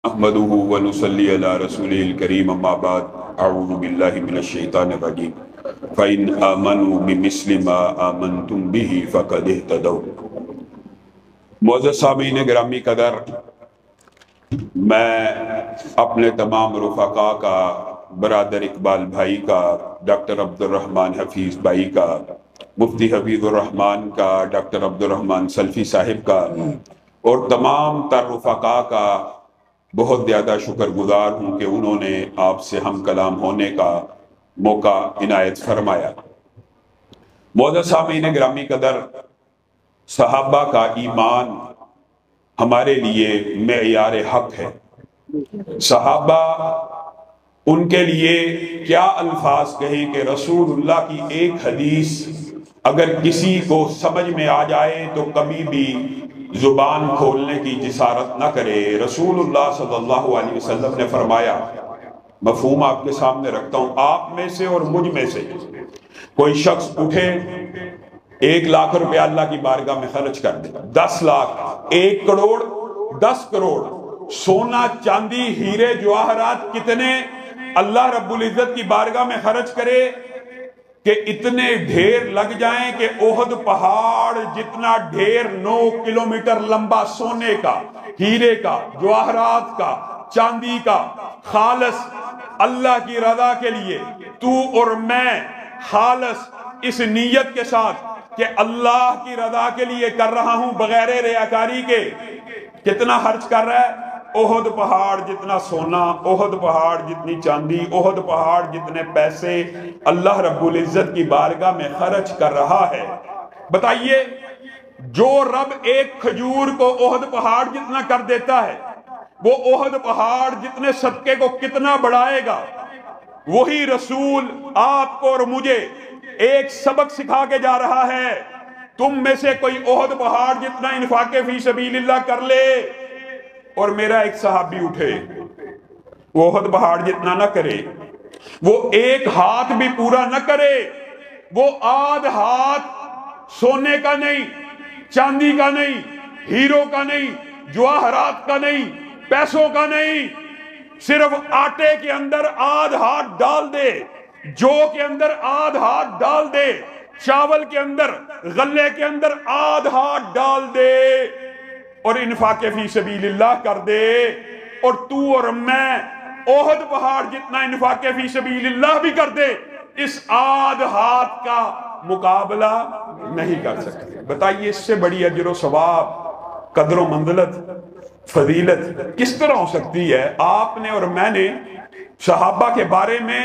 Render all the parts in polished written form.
احمدہ ونصلی علی رسولہ الکریم اما بعد اعوذ باللہ من الشیطان الرجیم فَإِنْ آمَنُوا بِمِثْلِ مَا آمَنْتُمْ بِهِ فَقَدِ اهْتَدَوْا۔ معزز سامعین گرامی قدر، میں اپنے تمام رفقا کا، برادر اقبال بھائی کا، ڈاکٹر عبد الرحمن حفیظ بھائی کا، مفتی حفیظ الرحمن کا، ڈاکٹر عبد الرحمن سلفی صاحب کا اور تمام تر رفقا کا بہت زیادہ شکر گزار ہوں کہ انہوں نے آپ سے ہم کلام ہونے کا موقع عنایت فرمایا۔ معزز سامعین گرامی قدر، صحابہ کا ایمان ہمارے لیے معیار حق ہے۔ صحابہ، ان کے لیے کیا الفاظ کہیں کہ رسول اللہ کی ایک حدیث اگر کسی کو سمجھ میں آ جائے تو کبھی بھی زبان کھولنے کی جسارت نہ کرے۔ رسول اللہ صلی اللہ علیہ وسلم نے فرمایا، مفہوم آپ کے سامنے رکھتا ہوں، آپ میں سے اور مجھ میں سے کوئی شخص اٹھے 1 لاکھ روپے اللہ کی بارگاہ میں خرچ کر دے، 10 لاکھ، 1 کروڑ، 10 کروڑ، سونا چاندی ہیرے جواہرات کتنے اللہ رب العزت کی بارگاہ میں خرچ کرے کہ اتنے ڈھیر لگ جائیں کہ احد پہاڑ جتنا ڈھیر 9 کلومیٹر لمبا سونے کا، ہیرے کا، جواہرات کا، چاندی کا، خالص اللہ کی رضا کے لیے تو اور میں خالص اس نیت کے ساتھ کہ اللہ کی رضا کے لیے کر رہا ہوں بغیر ریاکاری کے، کتنا خرچ کر رہا ہے؟ احد پہاڑ جتنا سونا، احد پہاڑ جتنی چاندی، احد پہاڑ جتنے پیسے اللہ رب العزت کی بارگاہ میں خرچ کر رہا ہے۔ بتائیے، جو رب ایک کھجور کو احد پہاڑ جتنا کر دیتا ہے، وہ احد پہاڑ جتنے صدقے کو کتنا بڑھائے گا؟ وہی رسول آپ کو اور مجھے ایک سبق سکھا کے جا رہا ہے، تم میں سے کوئی احد پہاڑ جتنا انفاق فی سبیل اللہ کر لے، اور میرا ایک صحابی اٹھے، وہ احد پہاڑ جتنا نہ کرے، وہ 1 ہاتھ بھی پورا نہ کرے، وہ آدھ ہاتھ سونے کا نہیں، چاندی کا نہیں، ہیروں کا نہیں، جواہرات کا نہیں، پیسوں کا نہیں، صرف آٹے کے اندر آدھ ہاتھ ڈال دے، جو کے اندر آدھ ہاتھ ڈال دے، چاول کے اندر، غلے کے اندر آدھ ہاتھ ڈال دے اور انفاق فی سبیل اللہ کر دے، اور تو اور میں احد پہاڑ جتنا انفاق فی سبیل اللہ بھی کر دے، اس آدھ ہاتھ کا مقابلہ نہیں کر سکتے۔ بتائیے، اس سے بڑی اجر و ثواب، قدر و منزلت، فضیلت کس طرح ہو سکتی ہے؟ آپ نے اور میں نے صحابہ کے بارے میں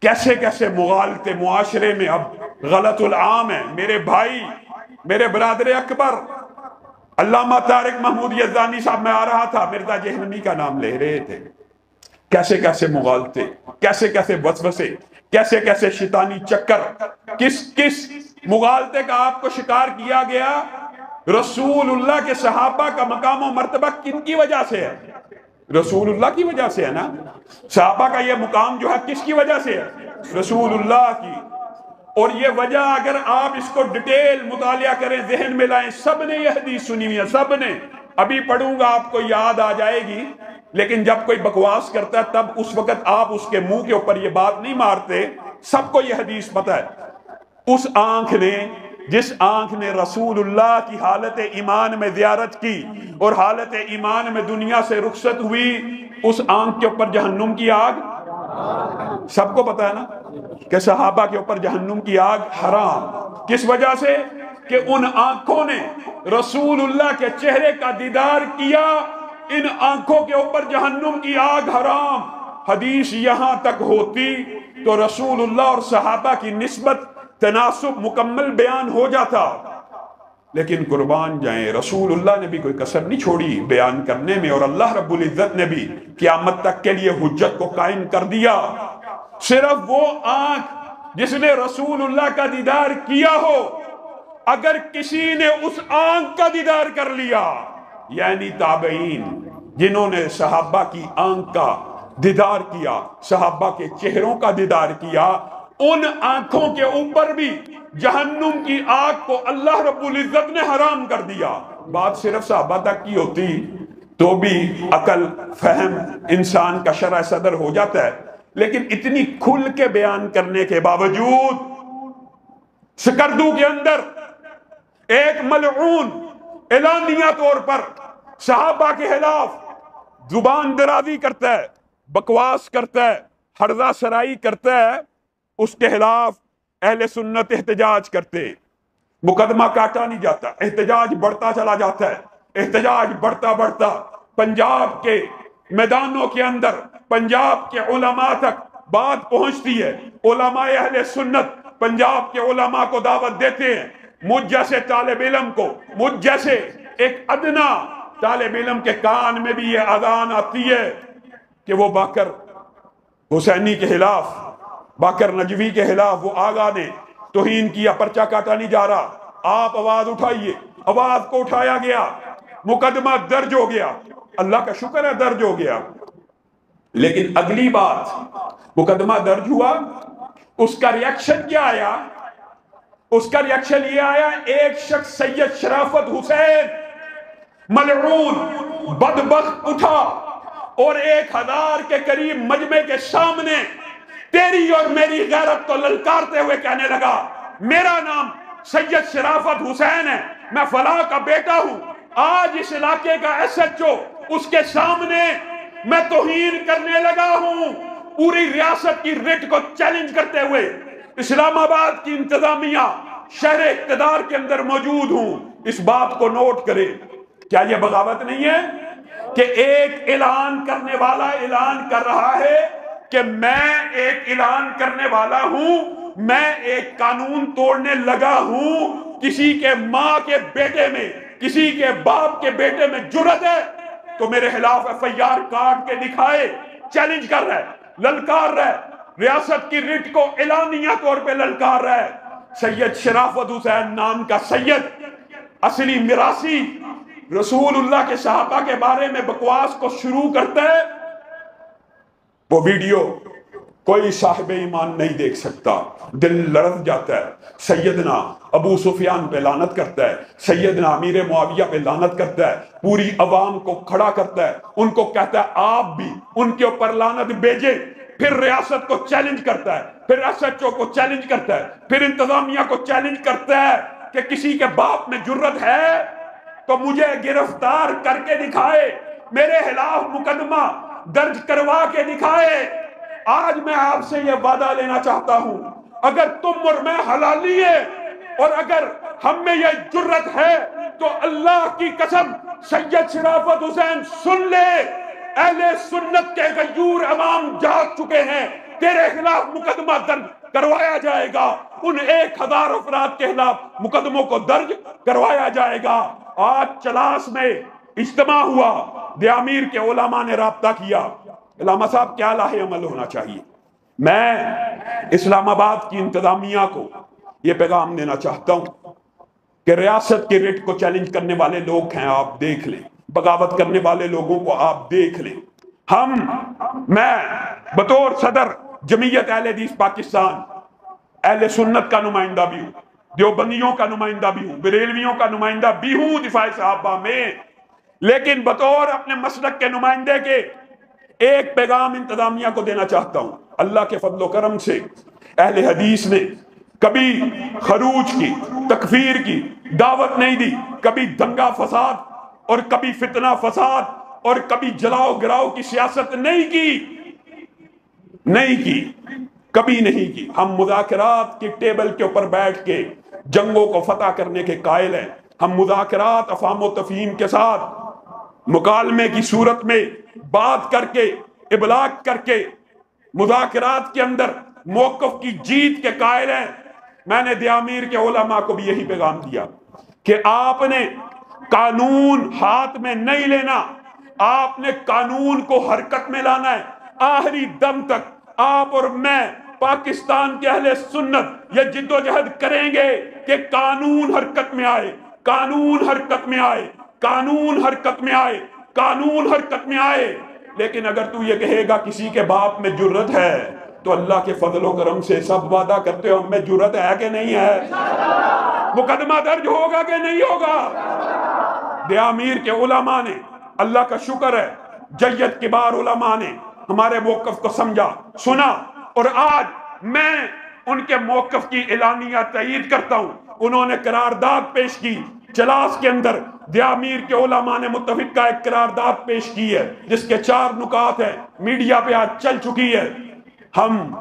کیسے کیسے مغالطے معاشرے میں اب غلط العام ہے۔ میرے بھائی، میرے برادر اکبر علامہ طارق محمود یزدانی صاحب، میں آ رہا تھا، مرزا جہلمی کا نام لے رہے تھے، کیسے کیسے مغالطے، کیسے کیسے وسوسے، کیسے کیسے شیطانی چکر، کس مغالطے کا آپ کو شکار کیا گیا؟ رسول اللہ کے صحابہ کا مقام و مرتبہ کن کی وجہ سے ہے؟ رسول اللہ کی وجہ سے ہے نا۔ صحابہ کا یہ مقام جو ہے کس کی وجہ سے ہے؟ رسول اللہ کی۔ اور یہ وجہ اگر آپ اس کو ڈیٹیل مطالعہ کریں، ذہن میں لائیں، سب نے یہ حدیث سنی ہوئی ہے، سب نے، ابھی پڑھوں گا آپ کو یاد آ جائے گی، لیکن جب کوئی بکواس کرتا ہے تب اس وقت آپ اس کے منہ کے اوپر یہ بات نہیں مارتے، سب کو یہ حدیث پتہ ہے۔ اس آنکھ نے، جس آنکھ نے رسول اللہ کی حالت ایمان میں زیارت کی اور حالت ایمان میں دنیا سے رخصت ہوئی، اس آنکھ کے اوپر جہنم کی آگ، سب کو پتہ ہے نا کہ صحابہ کے اوپر جہنم کی آگ حرام۔ کس وجہ سے؟ کہ ان آنکھوں نے رسول اللہ کے چہرے کا دیدار کیا، ان آنکھوں کے اوپر جہنم کی آگ حرام۔ حدیث یہاں تک ہوتی تو رسول اللہ اور صحابہ کی نسبت، تناسب مکمل بیان ہو جاتا، لیکن قربان جائیں، رسول اللہ نے بھی کوئی کسر نہیں چھوڑی بیان کرنے میں، اور اللہ رب العزت نے بھی قیامت تک کے لیے حجت کو قائم کر دیا۔ صرف وہ آنکھ جس نے رسول اللہ کا دیدار کیا ہو، اگر کسی نے اس آنکھ کا دیدار کر لیا، یعنی تابعین جنہوں نے صحابہ کی آنکھ کا دیدار کیا، صحابہ کے چہروں کا دیدار کیا، ان آنکھوں کے اوپر بھی جہنم کی آگ کو اللہ رب العزت نے حرام کر دیا۔ بات صرف صحابہ تک کی ہوتی تو بھی عقل فہم انسان کا شرح صدر ہو جاتا ہے، لیکن اتنی کھل کے بیان کرنے کے باوجود سکردو کے اندر ایک ملعون اعلانیہ طور پر صحابہ کے خلاف زبان درازی کرتا ہے، بکواس کرتا ہے، ہرزہ سرائی کرتا ہے، اس کے خلاف اہل سنت احتجاج کرتے، مقدمہ کاٹا نہیں جاتا، احتجاج بڑھتا چلا جاتا ہے، احتجاج بڑھتا بڑھتا پنجاب کے میدانوں کے اندر پنجاب کے علماء تک بات پہنچتی ہے۔ علماء اہل سنت پنجاب کے علماء کو دعوت دیتے ہیں، مجھ جیسے طالب علم کو، مجھ جیسے ایک ادنا طالب علم کے کان میں بھی یہ اذان آتی ہے کہ وہ باقر حسینی کے خلاف، باقر نجوی کے خلاف وہ آغا نے توہین کیا، پرچہ کاٹا نہیں جا رہا، آپ آواز اٹھائیے۔ آواز کو اٹھایا گیا، مقدمہ درج ہو گیا، اللہ کا شکر ہے درج ہو گیا۔ لیکن اگلی بات، مقدمہ درج ہوا، اس کا ریاکشن کیا آیا؟ اس کا ریاکشن یہ آیا، ایک شخص سید شرافت حسین ملعون بدبخت اٹھا اور 1000 کے قریب مجمع کے سامنے تیری اور میری غیرت کو للکارتے ہوئے کہنے لگا، میرا نام سید شرافت حسین ہے، میں فلاں کا بیٹا ہوں، آج اس علاقے کا ایس ایچ او، اس کے سامنے میں توہین کرنے لگا ہوں، پوری ریاست کی رٹ کو چیلنج کرتے ہوئے اسلام آباد کی انتظامیہ شہر اقتدار کے اندر موجود ہوں۔ اس بات کو نوٹ کرے، کیا یہ بغاوت نہیں ہے کہ ایک اعلان کرنے والا اعلان کر رہا ہے کہ میں ایک اعلان کرنے والا ہوں، میں ایک قانون توڑنے لگا ہوں، کسی کے ماں کے بیٹے میں، کسی کے باپ کے بیٹے میں جرأت ہے تو میرے خلاف FIR کاٹ کے دکھائے، چیلنج کر رہا ہے، للکار رہا ہے، ریاست کی رٹ کو اعلانیہ طور پہ للکار رہا ہے۔ سید شرافت حسین نام کا سید، اصلی میراثی، رسول اللہ کے صحابہ کے بارے میں بکواس کو شروع کرتا ہے، وہ ویڈیو کوئی صاحب ایمان نہیں دیکھ سکتا، دل لرز جاتا ہے۔ سیدنا ابو سفیان پہ لعنت کرتا ہے، سیدنا امیر معاویہ پہ لعنت کرتا ہے، پوری عوام کو کھڑا کرتا ہے، ان کو کہتا ہے آپ بھی ان کے اوپر لعنت بھیجیں، پھر ریاست کو چیلنج کرتا ہے، پھر ایس ایچ او کو چیلنج کرتا ہے، پھر انتظامیہ کو چیلنج کرتا ہے کہ کسی کے باپ میں جرأت ہے تو مجھے گرفتار کر کے دکھائے، میرے خلاف مقدمہ درج کروا کے دکھائے۔ آج میں آپ سے یہ وعدہ لینا چاہتا ہوں، اگر تم اور میں حلالی ہے اور اگر ہم میں یہ جرأت ہے تو اللہ کی قسم سید شرافت حسین سن لے، اہل سنت کے غیور عوام جاگ چکے ہیں، تیرے خلاف مقدمہ درج کروایا جائے گا، ان 1000 افراد کے خلاف مقدموں کو درج کروایا جائے گا۔ آج چلاس میں اجتماع ہوا، دیامیر کے علماء نے رابطہ کیا، علامہ صاحب کیا لاہ عمل ہونا چاہیے؟ میں اسلام آباد کی انتظامیہ کو یہ پیغام دینا چاہتا ہوں کہ ریاست کے رٹ کو چیلنج کرنے والے لوگ ہیں، آپ دیکھ لیں، بغاوت کرنے والے لوگوں کو آپ دیکھ لیں۔ میں بطور صدر جمعیت اہل حدیث پاکستان اہل سنت کا نمائندہ بھی ہوں، دیوبندیوں کا نمائندہ بھی ہوں، بریلویوں کا نمائندہ بھی ہوں دفاع صحابہ میں، لیکن بطور اپنے مسلک کے نمائندے کے ایک پیغام انتظامیہ کو دینا چاہتا ہوں۔ اللہ کے فضل و کرم سے اہل حدیث نے کبھی خروج کی، تکفیر کی دعوت نہیں دی، کبھی دنگا فساد اور کبھی فتنہ فساد اور کبھی جلاؤ گراؤ کی سیاست نہیں کی، کبھی نہیں کی۔ ہم مذاکرات کی ٹیبل کے اوپر بیٹھ کے جنگوں کو فتح کرنے کے قائل ہیں، ہم مذاکرات افہام و تفہیم کے ساتھ مکالمے کی صورت میں بات کر کے ابلاغ کر کے مذاکرات کے اندر موقف کی جیت کے قائل ہیں۔ میں نے دیامیر کے علماء کو بھی یہی پیغام دیا کہ آپ نے قانون ہاتھ میں نہیں لینا، آپ نے قانون کو حرکت میں لانا ہے۔ آخری دم تک آپ اور میں پاکستان کے اہل سنت یہ جد و جہد کریں گے کہ قانون حرکت میں آئے، قانون حرکت میں آئے، قانون حرکت میں آئے، قانون حرکت میں آئے۔ لیکن اگر تو یہ کہے گا کسی کے باپ میں جرأت ہے تو اللہ کے فضل و کرم سے سب وعدہ کرتے ہو ہم میں جرأت ہے کہ نہیں ہے؟ مقدمہ درج ہوگا کہ نہیں ہوگا؟ دیامیر کے علماء نے اللہ کا شکر ہے جید کبار علماء نے ہمارے موقف کو سمجھا سنا، اور آج میں ان کے موقف کی اعلانیہ تائید کرتا ہوں۔ انہوں نے قرارداد پیش کی چلاس کے اندر، دیامیر کے علماء نے متفقہ ایک قرارداد پیش کی ہے جس کے 4 نکات ہیں، میڈیا پہ آج چل چکی ہے۔ ہم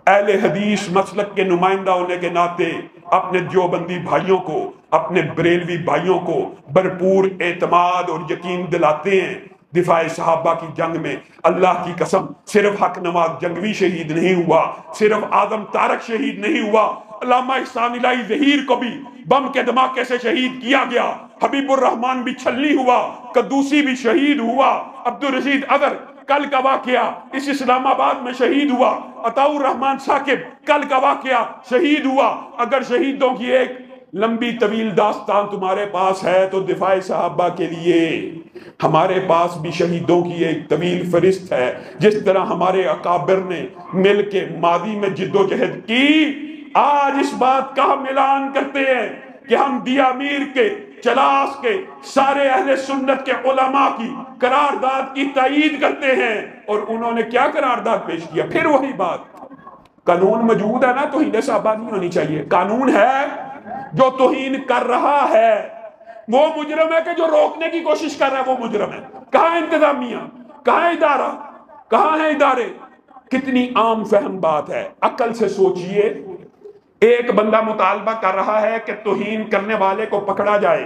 اہل حدیث مسلک کے نمائندہ ہونے کے ناطے اپنے دیوبندی بھائیوں کو، اپنے بریلوی بھائیوں کو بھرپور اعتماد اور یقین دلاتے ہیں۔ دفاع صحابہ کی جنگ میں اللہ کی قسم صرف حق نواز جنگوی شہید نہیں ہوا، صرف اعظم طارق شہید نہیں ہوا، علامہ احسان الہی ظہیر کو بھی بم کے دھماکے سے شہید کیا گیا، حبیب الرحمن بھی چھلنی ہوا، قدوسی بھی شہید ہوا، عبدالرشید اظہر کل کا واقعہ اس اسلام آباد میں شہید ہوا، عطاء الرحمن ثاقب کل کا واقعہ شہید ہوا۔ اگر شہیدوں کی ایک لمبی طویل داستان تمہارے پاس ہے تو دفاع صحابہ کے لیے ہمارے پاس بھی شہیدوں کی ایک طویل فہرست ہے۔ جس طرح ہمارے اکابر نے مل کے ماضی میں جد و جہد کی، آج اس بات کا ہم اعلان کرتے ہیں کہ ہم دیامیر کے، چلاس کے، سارے اہل سنت کے علماء کی قرارداد کی تائید کرتے ہیں۔ اور انہوں نے کیا قرارداد پیش کیا؟ پھر وہی بات، قانون موجود ہے نا، توہین صحابہ نہیں ہونی چاہیے۔ قانون ہے، جو توہین کر رہا ہے وہ مجرم ہے، کہ جو روکنے کی کوشش کر رہا ہے وہ مجرم ہے۔ کہاں انتظامیہ، کہاں ادارہ، کہاں ہے ادارے؟ کتنی عام فہم بات ہے۔ عقل سے سوچئے، ایک بندہ مطالبہ کر رہا ہے کہ توہین کرنے والے کو پکڑا جائے،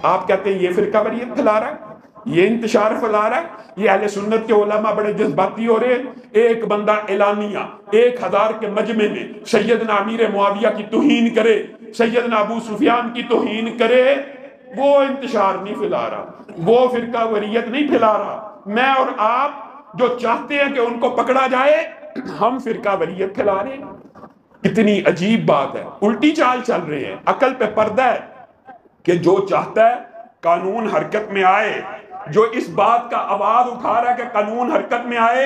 آپ کہتے ہیں یہ فرقہ واریت پھیلا رہا ہے، یہ انتشار پھیلا رہا ہے، یہ اہل سنت کے علماء بڑے جذباتی ہو رہے ہیں۔ ایک بندہ اعلانیہ 1000 کے مجمع میں سیدنا امیر معاویہ کی توہین کرے، سیدنا ابو سفیان کی توہین کرے، وہ انتشار نہیں پھیلا رہا، وہ فرقہ واریت نہیں پھیلا رہا۔ میں اور آپ جو چاہتے ہیں کہ ان کو پکڑا جائے، ہم فرقہ واریت پھیلا رہے ہیں۔ کتنی عجیب بات ہے، الٹی چال چل رہے ہیں۔ عقل پہ پردہ ہے کہ جو چاہتا ہے قانون حرکت میں آئے، جو اس بات کا آواز اٹھا رہا ہے کہ قانون حرکت میں آئے،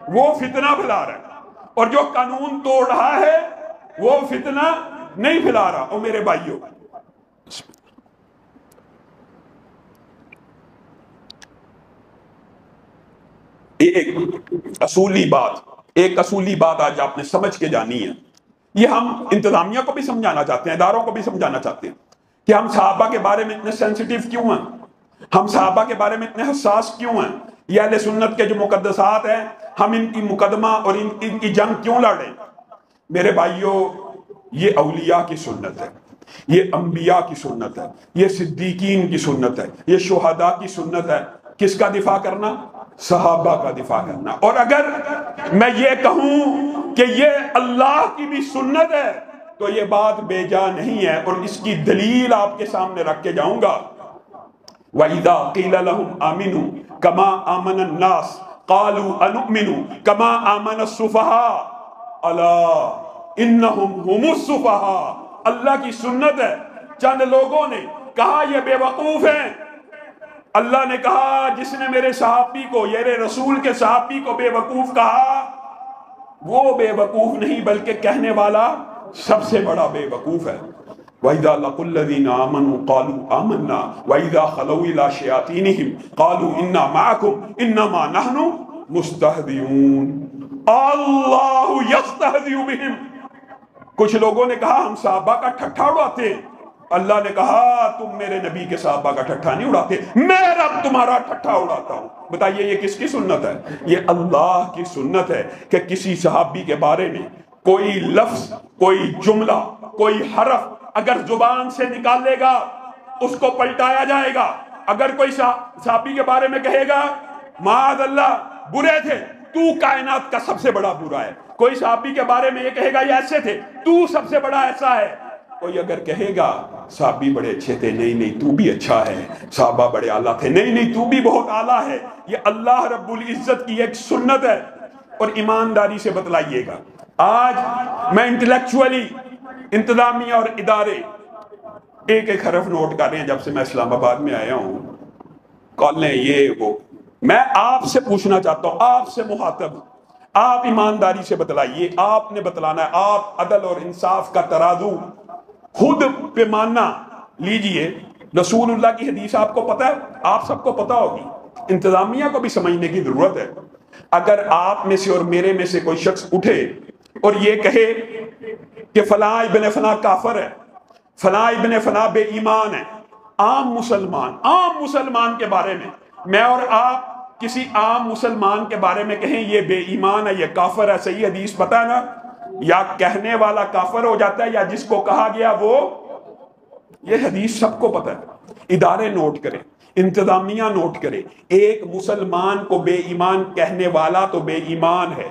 وہ فتنہ پھیلا رہا ہے، اور جو قانون توڑ رہا ہے وہ فتنہ نہیں پھیلا رہا۔ اور میرے بھائیوں، ایک اصولی بات آج آپ نے سمجھ کے جانی ہے۔ یہ ہم انتظامیہ کو بھی سمجھانا چاہتے ہیں، اداروں کو بھی سمجھانا چاہتے ہیں کہ ہم صحابہ کے بارے میں اتنے سینسیٹیو کیوں ہیں، ہم صحابہ کے بارے میں اتنے حساس کیوں ہیں، یہ اہل سنت کے جو مقدسات ہیں ہم ان کی مقدمہ اور ان کی جنگ کیوں لڑیں؟ میرے بھائیوں، یہ اولیاء کی سنت ہے، یہ انبیاء کی سنت ہے، یہ صدیقین کی سنت ہے، یہ شہداء کی سنت ہے۔ کس کا دفاع کرنا؟ صحابہ کا دفاع کرنا۔ اور اگر میں یہ کہوں کہ یہ اللہ کی بھی سنت ہے تو یہ بات بے جا نہیں ہے، اور اس کی دلیل آپ کے سامنے رکھ کے جاؤں گا۔ وَإِذَا قِيلَ لَهُمْ آمِنُوا كَمَا آمَنَ النَّاسِ قَالُوا أَنُؤْمِنُوا كَمَا آمَنَ السُّفَهَاءُ أَلَا إِنَّهُمْ هُمُ السُّفَهَاءُ۔ اللہ کی سنت ہے۔ چند لوگوں نے کہا یہ بے وقوف ہیں، اللہ نے کہا جس نے میرے صحابی کو، میرے رسول کے صحابی کو بے وقوف کہا، وہ بے وقوف نہیں بلکہ کہنے والا سب سے بڑا بے وقوف ہے۔ وَإِذَا لَقُوا الَّذِينَ آمَنُوا قَالُوا آمَنَّا وَإِذَا خَلَوْا إِلَىٰ شَيَاطِينِهِمْ قَالُوا إِنَّا مَعَكُمْ إِنَّمَا نَحْنُ مُسْتَهْزِئُونَ۔ اللہ یستہزئ بہم۔ کچھ لوگوں نے کہا ہم صحابہ کا ٹھٹھا اڑاتے ہیں، اللہ نے کہا تم میرے نبی کے صحابہ کا ٹھٹھا نہیں اڑاتے، میں رب تمہارا ٹھٹھا اڑاتا ہوں۔ بتائیے یہ کس کی سنت ہے؟ یہ اللہ کی سنت ہے کہ کسی صحابی کے بارے میں کوئی لفظ، کوئی جملہ، کوئی حرف اگر زبان سے نکالے گا اس کو پلٹایا جائے گا۔ اگر کوئی صحابی کے بارے میں کہے گا معاذ اللہ برے تھے، تو کائنات کا سب سے بڑا برا ہے۔ کوئی صحابی کے بارے میں یہ کہے گا یہ ایسے تھے، تو سب سے بڑا ایسا ہے۔ کوئی اگر کہے گا صحابی بڑے اچھے تھے، نہیں تو بھی اچھا ہے، صحابہ بڑے اعلیٰ تھے، نہیں تو بھی بہت اعلیٰ ہے۔ یہ اللہ رب العزت کی ایک سنت ہے۔ اور ایمانداری سے بتلائیے گا، آج میں انٹلیکچولی انتظامیہ اور ادارے ایک حرف نوٹ کر رہے ہیں جب سے میں اسلام آباد میں آیا ہوں، کالیں یہ وہ۔ میں آپ سے پوچھنا چاہتا ہوں، آپ سے مخاطب ہوں، آپ ایمانداری سے بتلائیے، آپ نے بتلانا ہے، آپ عدل اور انصاف کا ترازو خود پیمانہ لیجئے۔ رسول اللہ کی حدیث آپ کو پتہ ہے، آپ سب کو پتہ ہوگی، انتظامیہ کو بھی سمجھنے کی ضرورت ہے. اگر آپ میں سے اور میرے میں سے کوئی شخص اٹھے اور یہ کہے کہ فلاں ابن فلاں کافر ہے، فلاں ابن فلاں بے ایمان ہے، عام مسلمان کے بارے میں اور آپ کسی عام مسلمان کے بارے میں کہیں یہ بے ایمان ہے، یہ کافر ہے، صحیح حدیث پتہ ہے نا؟ یا کہنے والا کافر ہو جاتا ہے یا جس کو کہا گیا وہ، یہ حدیث سب کو پتہ ہے. ادارے نوٹ کریں، انتظامیہ نوٹ کرے، ایک مسلمان کو بے ایمان کہنے والا تو بے ایمان ہے،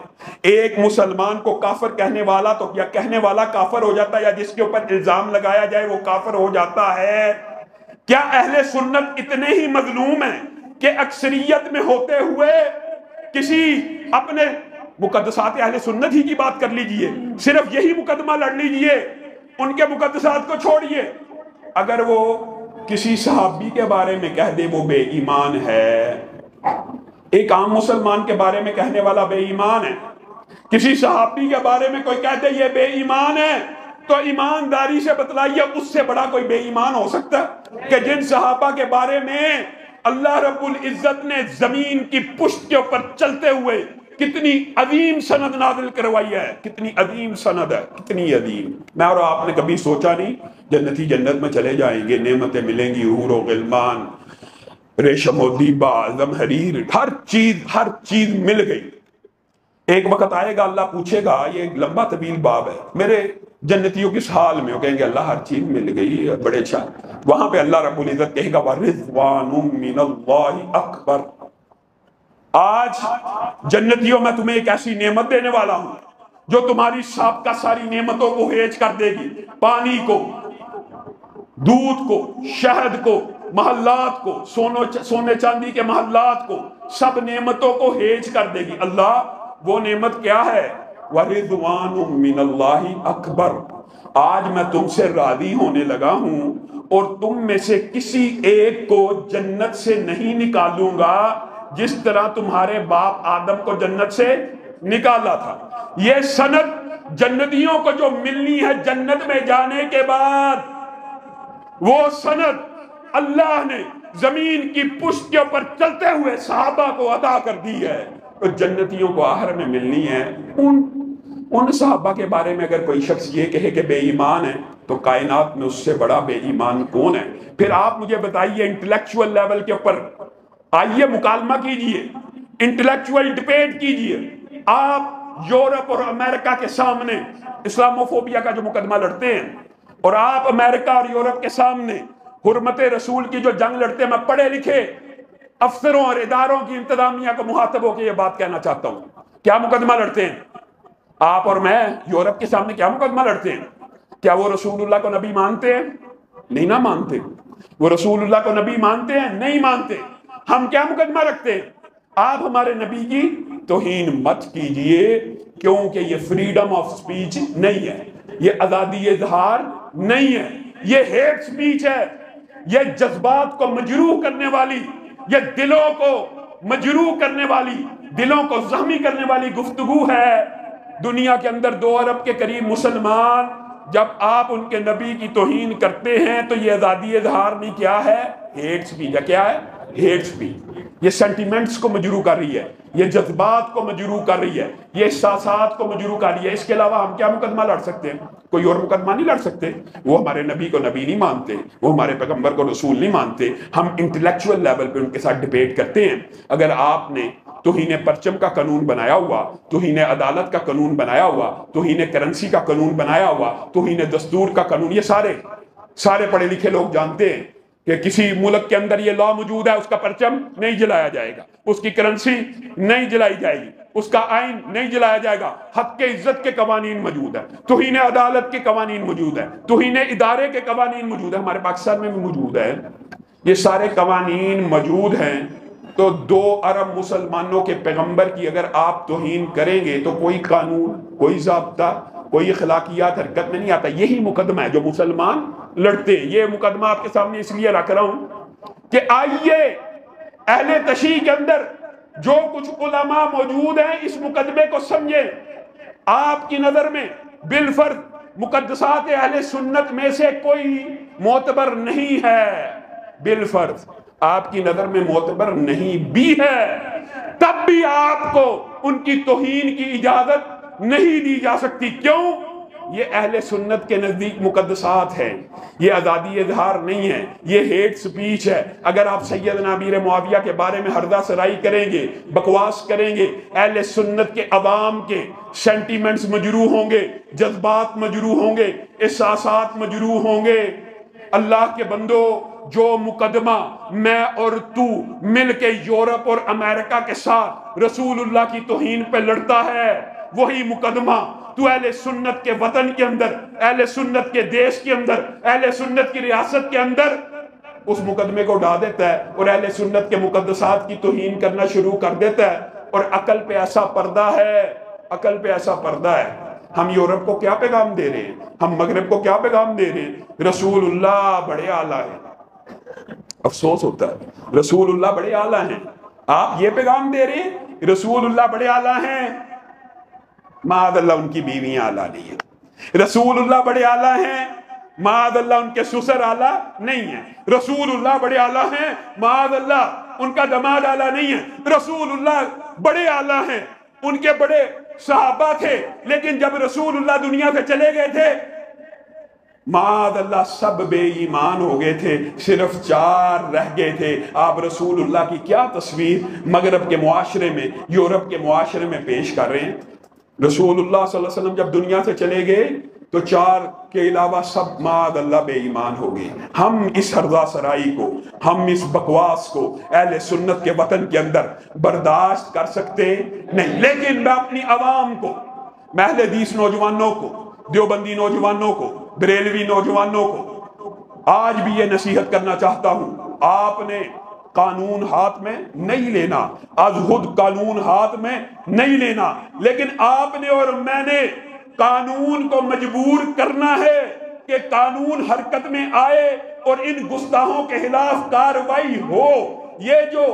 ایک مسلمان کو کافر کہنے والا تو یا کہنے والا کافر ہو جاتا ہے یا جس کے اوپر الزام لگایا جائے وہ کافر ہو جاتا ہے. کیا اہل سنت اتنے ہی مظلوم ہیں کہ اکثریت میں ہوتے ہوئے کسی اپنے مقدسات اہل سنت ہی کی بات کر لیجئے، صرف یہی مقدمہ لڑ لیجئے، ان کے مقدسات کو چھوڑیے، اگر وہ کسی صحابی کے بارے میں کہہ دے وہ بے ایمان ہے، ایک عام مسلمان کے بارے میں کہنے والا بے ایمان ہے، کسی صحابی کے بارے میں کوئی کہہ دے یہ بے ایمان ہے، تو ایمانداری سے بتلائیے اس سے بڑا کوئی بے ایمان ہو سکتا ہے کہ جن صحابہ کے بارے میں اللہ رب العزت نے زمین کی پشت کے اوپر چلتے ہوئے کتنی عظیم سند نازل کروائی ہے، کتنی عظیم سند ہے، کتنی عظیم. میں اور آپ نے کبھی سوچا نہیں جنتی جنت میں چلے جائیں گے، نعمتیں ملیں گی، حور و غلمان، ریشم و دیبا، زمہریر، ہر چیز مل گئی. ایک وقت آئے گا اللہ پوچھے گا، یہ ایک لمبا طویل باب ہے، میرے جنتیوں کس حال میں ہو؟ کہیں گے اللہ ہر چیز مل گئی ہے، بڑے اچھا. وہاں پہ اللہ رب العزت کہے گا وَرِضْوَانٌ مِّنَ اللَّهِ اکبر. آج جنتیوں میں تمہیں ایک ایسی نعمت دینے والا ہوں جو تمہاری سابقہ ساری نعمتوں کو ہیج کر دے گی، پانی کو، دودھ کو، شہد کو، محلات کو، سونے چاندی کے محلات کو، سب نعمتوں کو ہیج کر دے گی. اللہ وہ نعمت کیا ہے؟ وَرِضْوَانٌ مِّنَ اللَّهِ اکبر. آج میں تم سے راضی ہونے لگا ہوں اور تم میں سے کسی ایک کو جنت سے نہیں نکالوں گا جس طرح تمہارے باپ آدم کو جنت سے نکالا تھا. یہ سند جنتیوں کو جو ملنی ہے جنت میں جانے کے بعد، وہ سند اللہ نے زمین کی پشت کے اوپر چلتے ہوئے صحابہ کو عطا کر دی ہے، تو جنتیوں کو آخر میں ملنی ہے. ان صحابہ کے بارے میں اگر کوئی شخص یہ کہے کہ بے ایمان ہے تو کائنات میں اس سے بڑا بے ایمان کون ہے؟ پھر آپ مجھے بتائیے انٹلیکچوئل لیول کے اوپر آئیے مکالمہ کیجئے، انٹلیکچوئل ڈیبیٹ کیجئے. آپ یورپ اور امریکہ کے سامنے اسلاموفوبیا کا جو مقدمہ لڑتے ہیں اور آپ امریکہ اور یورپ کے سامنے حرمت رسول کی جو جنگ لڑتے ہیں، میں پڑھے لکھے افسروں اور اداروں کی انتظامیہ کو مخاطب ہو کے یہ بات کہنا چاہتا ہوں، کیا مقدمہ لڑتے ہیں آپ اور میں یورپ کے سامنے؟ کیا مقدمہ لڑتے ہیں؟ کیا وہ رسول اللہ کو نبی مانتے ہیں؟ نہیں نہ مانتے. وہ رسول اللہ کو نبی مانتے ہیں؟ نہیں مانتے. ہم کیا مقدمہ رکھتے ہیں؟ آپ ہمارے نبی کی توہین مت کیجئے، کیونکہ یہ فریڈم آف سپیچ نہیں ہے، یہ آزادی اظہار نہیں ہے، یہ ہیٹ سپیچ ہے، یہ جذبات کو مجروح کرنے والی، یہ دلوں کو مجروح کرنے والی، دلوں کو زخمی کرنے والی گفتگو ہے. دنیا کے اندر 2 ارب کے قریب مسلمان، جب آپ ان کے نبی کی توہین کرتے ہیں تو یہ آزادی اظہار نہیں، کیا ہے؟ ہیٹ سپیچ ہے. کیا ہے؟ Heat speech. یہ سینٹیمنٹس کو مجروح کر رہی ہے، یہ جذبات کو مجروح کر رہی ہے، یہ احساسات کو مجروح کر رہی ہے. اس کے علاوہ ہم کیا مقدمہ لڑ سکتے ہیں؟ کوئی اور مقدمہ نہیں لڑ سکتے. وہ ہمارے نبی کو نبی نہیں مانتے، وہ ہمارے پیغمبر کو رسول نہیں مانتے. ہم انٹلیکچوئل لیول پہ ان کے ساتھ ڈیبیٹ کرتے ہیں. اگر آپ نے توہین پرچم کا قانون بنایا ہوا، توہین عدالت کا قانون بنایا ہوا، توہین کرنسی کا قانون بنایا ہوا، توہین دستور کا قانون، یہ سارے پڑھے لکھے لوگ جانتے ہیں کہ کسی ملک کے اندر یہ لا موجود ہے، اس کا پرچم نہیں جلایا جائے گا، اس کی کرنسی نہیں جلائی جائے گی، اس کا آئین نہیں جلایا جائے گا. حق کے عزت کے قوانین موجود ہیں، توہین عدالت کے قوانین موجود ہیں، توہین ادارے کے قوانین موجود ہیں، ہمارے پاکستان میں بھی موجود ہے. یہ سارے قوانین موجود ہیں. تو 2 ارب مسلمانوں کے پیغمبر کی اگر آپ توہین کریں گے تو کوئی قانون، کوئی ضابطہ، کوئی اخلاقیات حرکت میں نہیں آتا. یہی مقدمہ ہے جو مسلمان لڑتے ہیں. یہ مقدمہ آپ کے سامنے اس لیے رکھ رہا ہوں کہ آئیے اہل تشیع کے اندر جو کچھ علماء موجود ہیں اس مقدمے کو سمجھیں. آپ کی نظر میں بالفرض مقدسات اہل سنت میں سے کوئی معتبر نہیں ہے، بالفرض آپ کی نظر میں معتبر نہیں بھی ہے، تب بھی آپ کو ان کی توہین کی اجازت نہیں دی جا سکتی۔ کیوں؟ یہ اہل سنت کے نزدیک مقدسات ہے، یہ آزادی اظہار نہیں ہے، یہ ہیٹ سپیچ ہے۔ اگر آپ سیدنا امیر معاویہ کے بارے میں ہردہ سرائی کریں گے، بکواس کریں گے، اہل سنت کے عوام کے سینٹیمنٹس مجروح ہوں گے، جذبات مجروح ہوں گے، احساسات مجروح ہوں گے۔ اللہ کے بندو، جو مقدمہ میں اور تو مل کے یورپ اور امریکہ کے ساتھ رسول اللہ کی توہین پہ لڑتا ہے، وہی مقدمہ تو اہل سنت کے وطن کے اندر، اہل سنت کے دیش کے اندر، اہل سنت کی ریاست کے اندر اس مقدمے کو اڑا دیتا ہے اور اہل سنت کے مقدسات کی توہین کرنا شروع کر دیتا ہے۔ اور عقل پہ ایسا پردہ ہے، عقل پہ ایسا پردہ ہے۔ ہم یورپ کو کیا پیغام دے رہے ہیں؟ ہم مغرب کو کیا پیغام دے رہے ہیں؟ رسول اللہ بڑے اعلیٰ ہیں۔ افسوس ہوتا ہے، رسول اللہ بڑے اعلیٰ ہیں، آپ یہ پیغام دے رہے ہیں رسول اللہ بڑے اعلیٰ ہیں۔ معاذ اللہ ان کی بیویاں اعلیٰ نہیں ہیں۔ رسول اللہ بڑے اعلیٰ ہیں، معاذ اللہ ان کے سسر اعلیٰ نہیں ہیں۔ رسول اللہ بڑے اعلیٰ ہیں، معاذ اللہ ان کا داماد اعلیٰ نہیں ہے۔ رسول اللہ بڑے اعلیٰ ہیں، ان کے بڑے صحابہ تھے، لیکن جب رسول اللہ دنیا سے چلے گئے تھے معاذ اللہ سب بے ایمان ہو گئے تھے، صرف 4 رہ گئے تھے۔ آپ رسول اللہ کی کیا تصویر مغرب کے معاشرے میں، یورپ کے معاشرے میں پیش کر رہے ہیں؟ رسول اللہ صلی اللہ علیہ وسلم جب دنیا سے چلے گئے تو 4 کے علاوہ سب معاذ اللہ بے ایمان ہو گئے۔ ہم اس ہرزہ سرائی کو، ہم اس بکواس کو اہل سنت کے وطن کے اندر برداشت کر سکتے نہیں۔ لیکن میں اپنی عوام کو، میں اہل حدیث نوجوانوں کو، دیوبندی نوجوانوں کو، بریلوی نوجوانوں کو آج بھی یہ نصیحت کرنا چاہتا ہوں، آپ نے قانون ہاتھ میں نہیں لینا، از خود قانون ہاتھ میں نہیں لینا، لیکن آپ نے اور میں نے قانون کو مجبور کرنا ہے کہ قانون حرکت میں آئے اور ان گستاخوں کے خلاف کارروائی ہو۔ یہ جو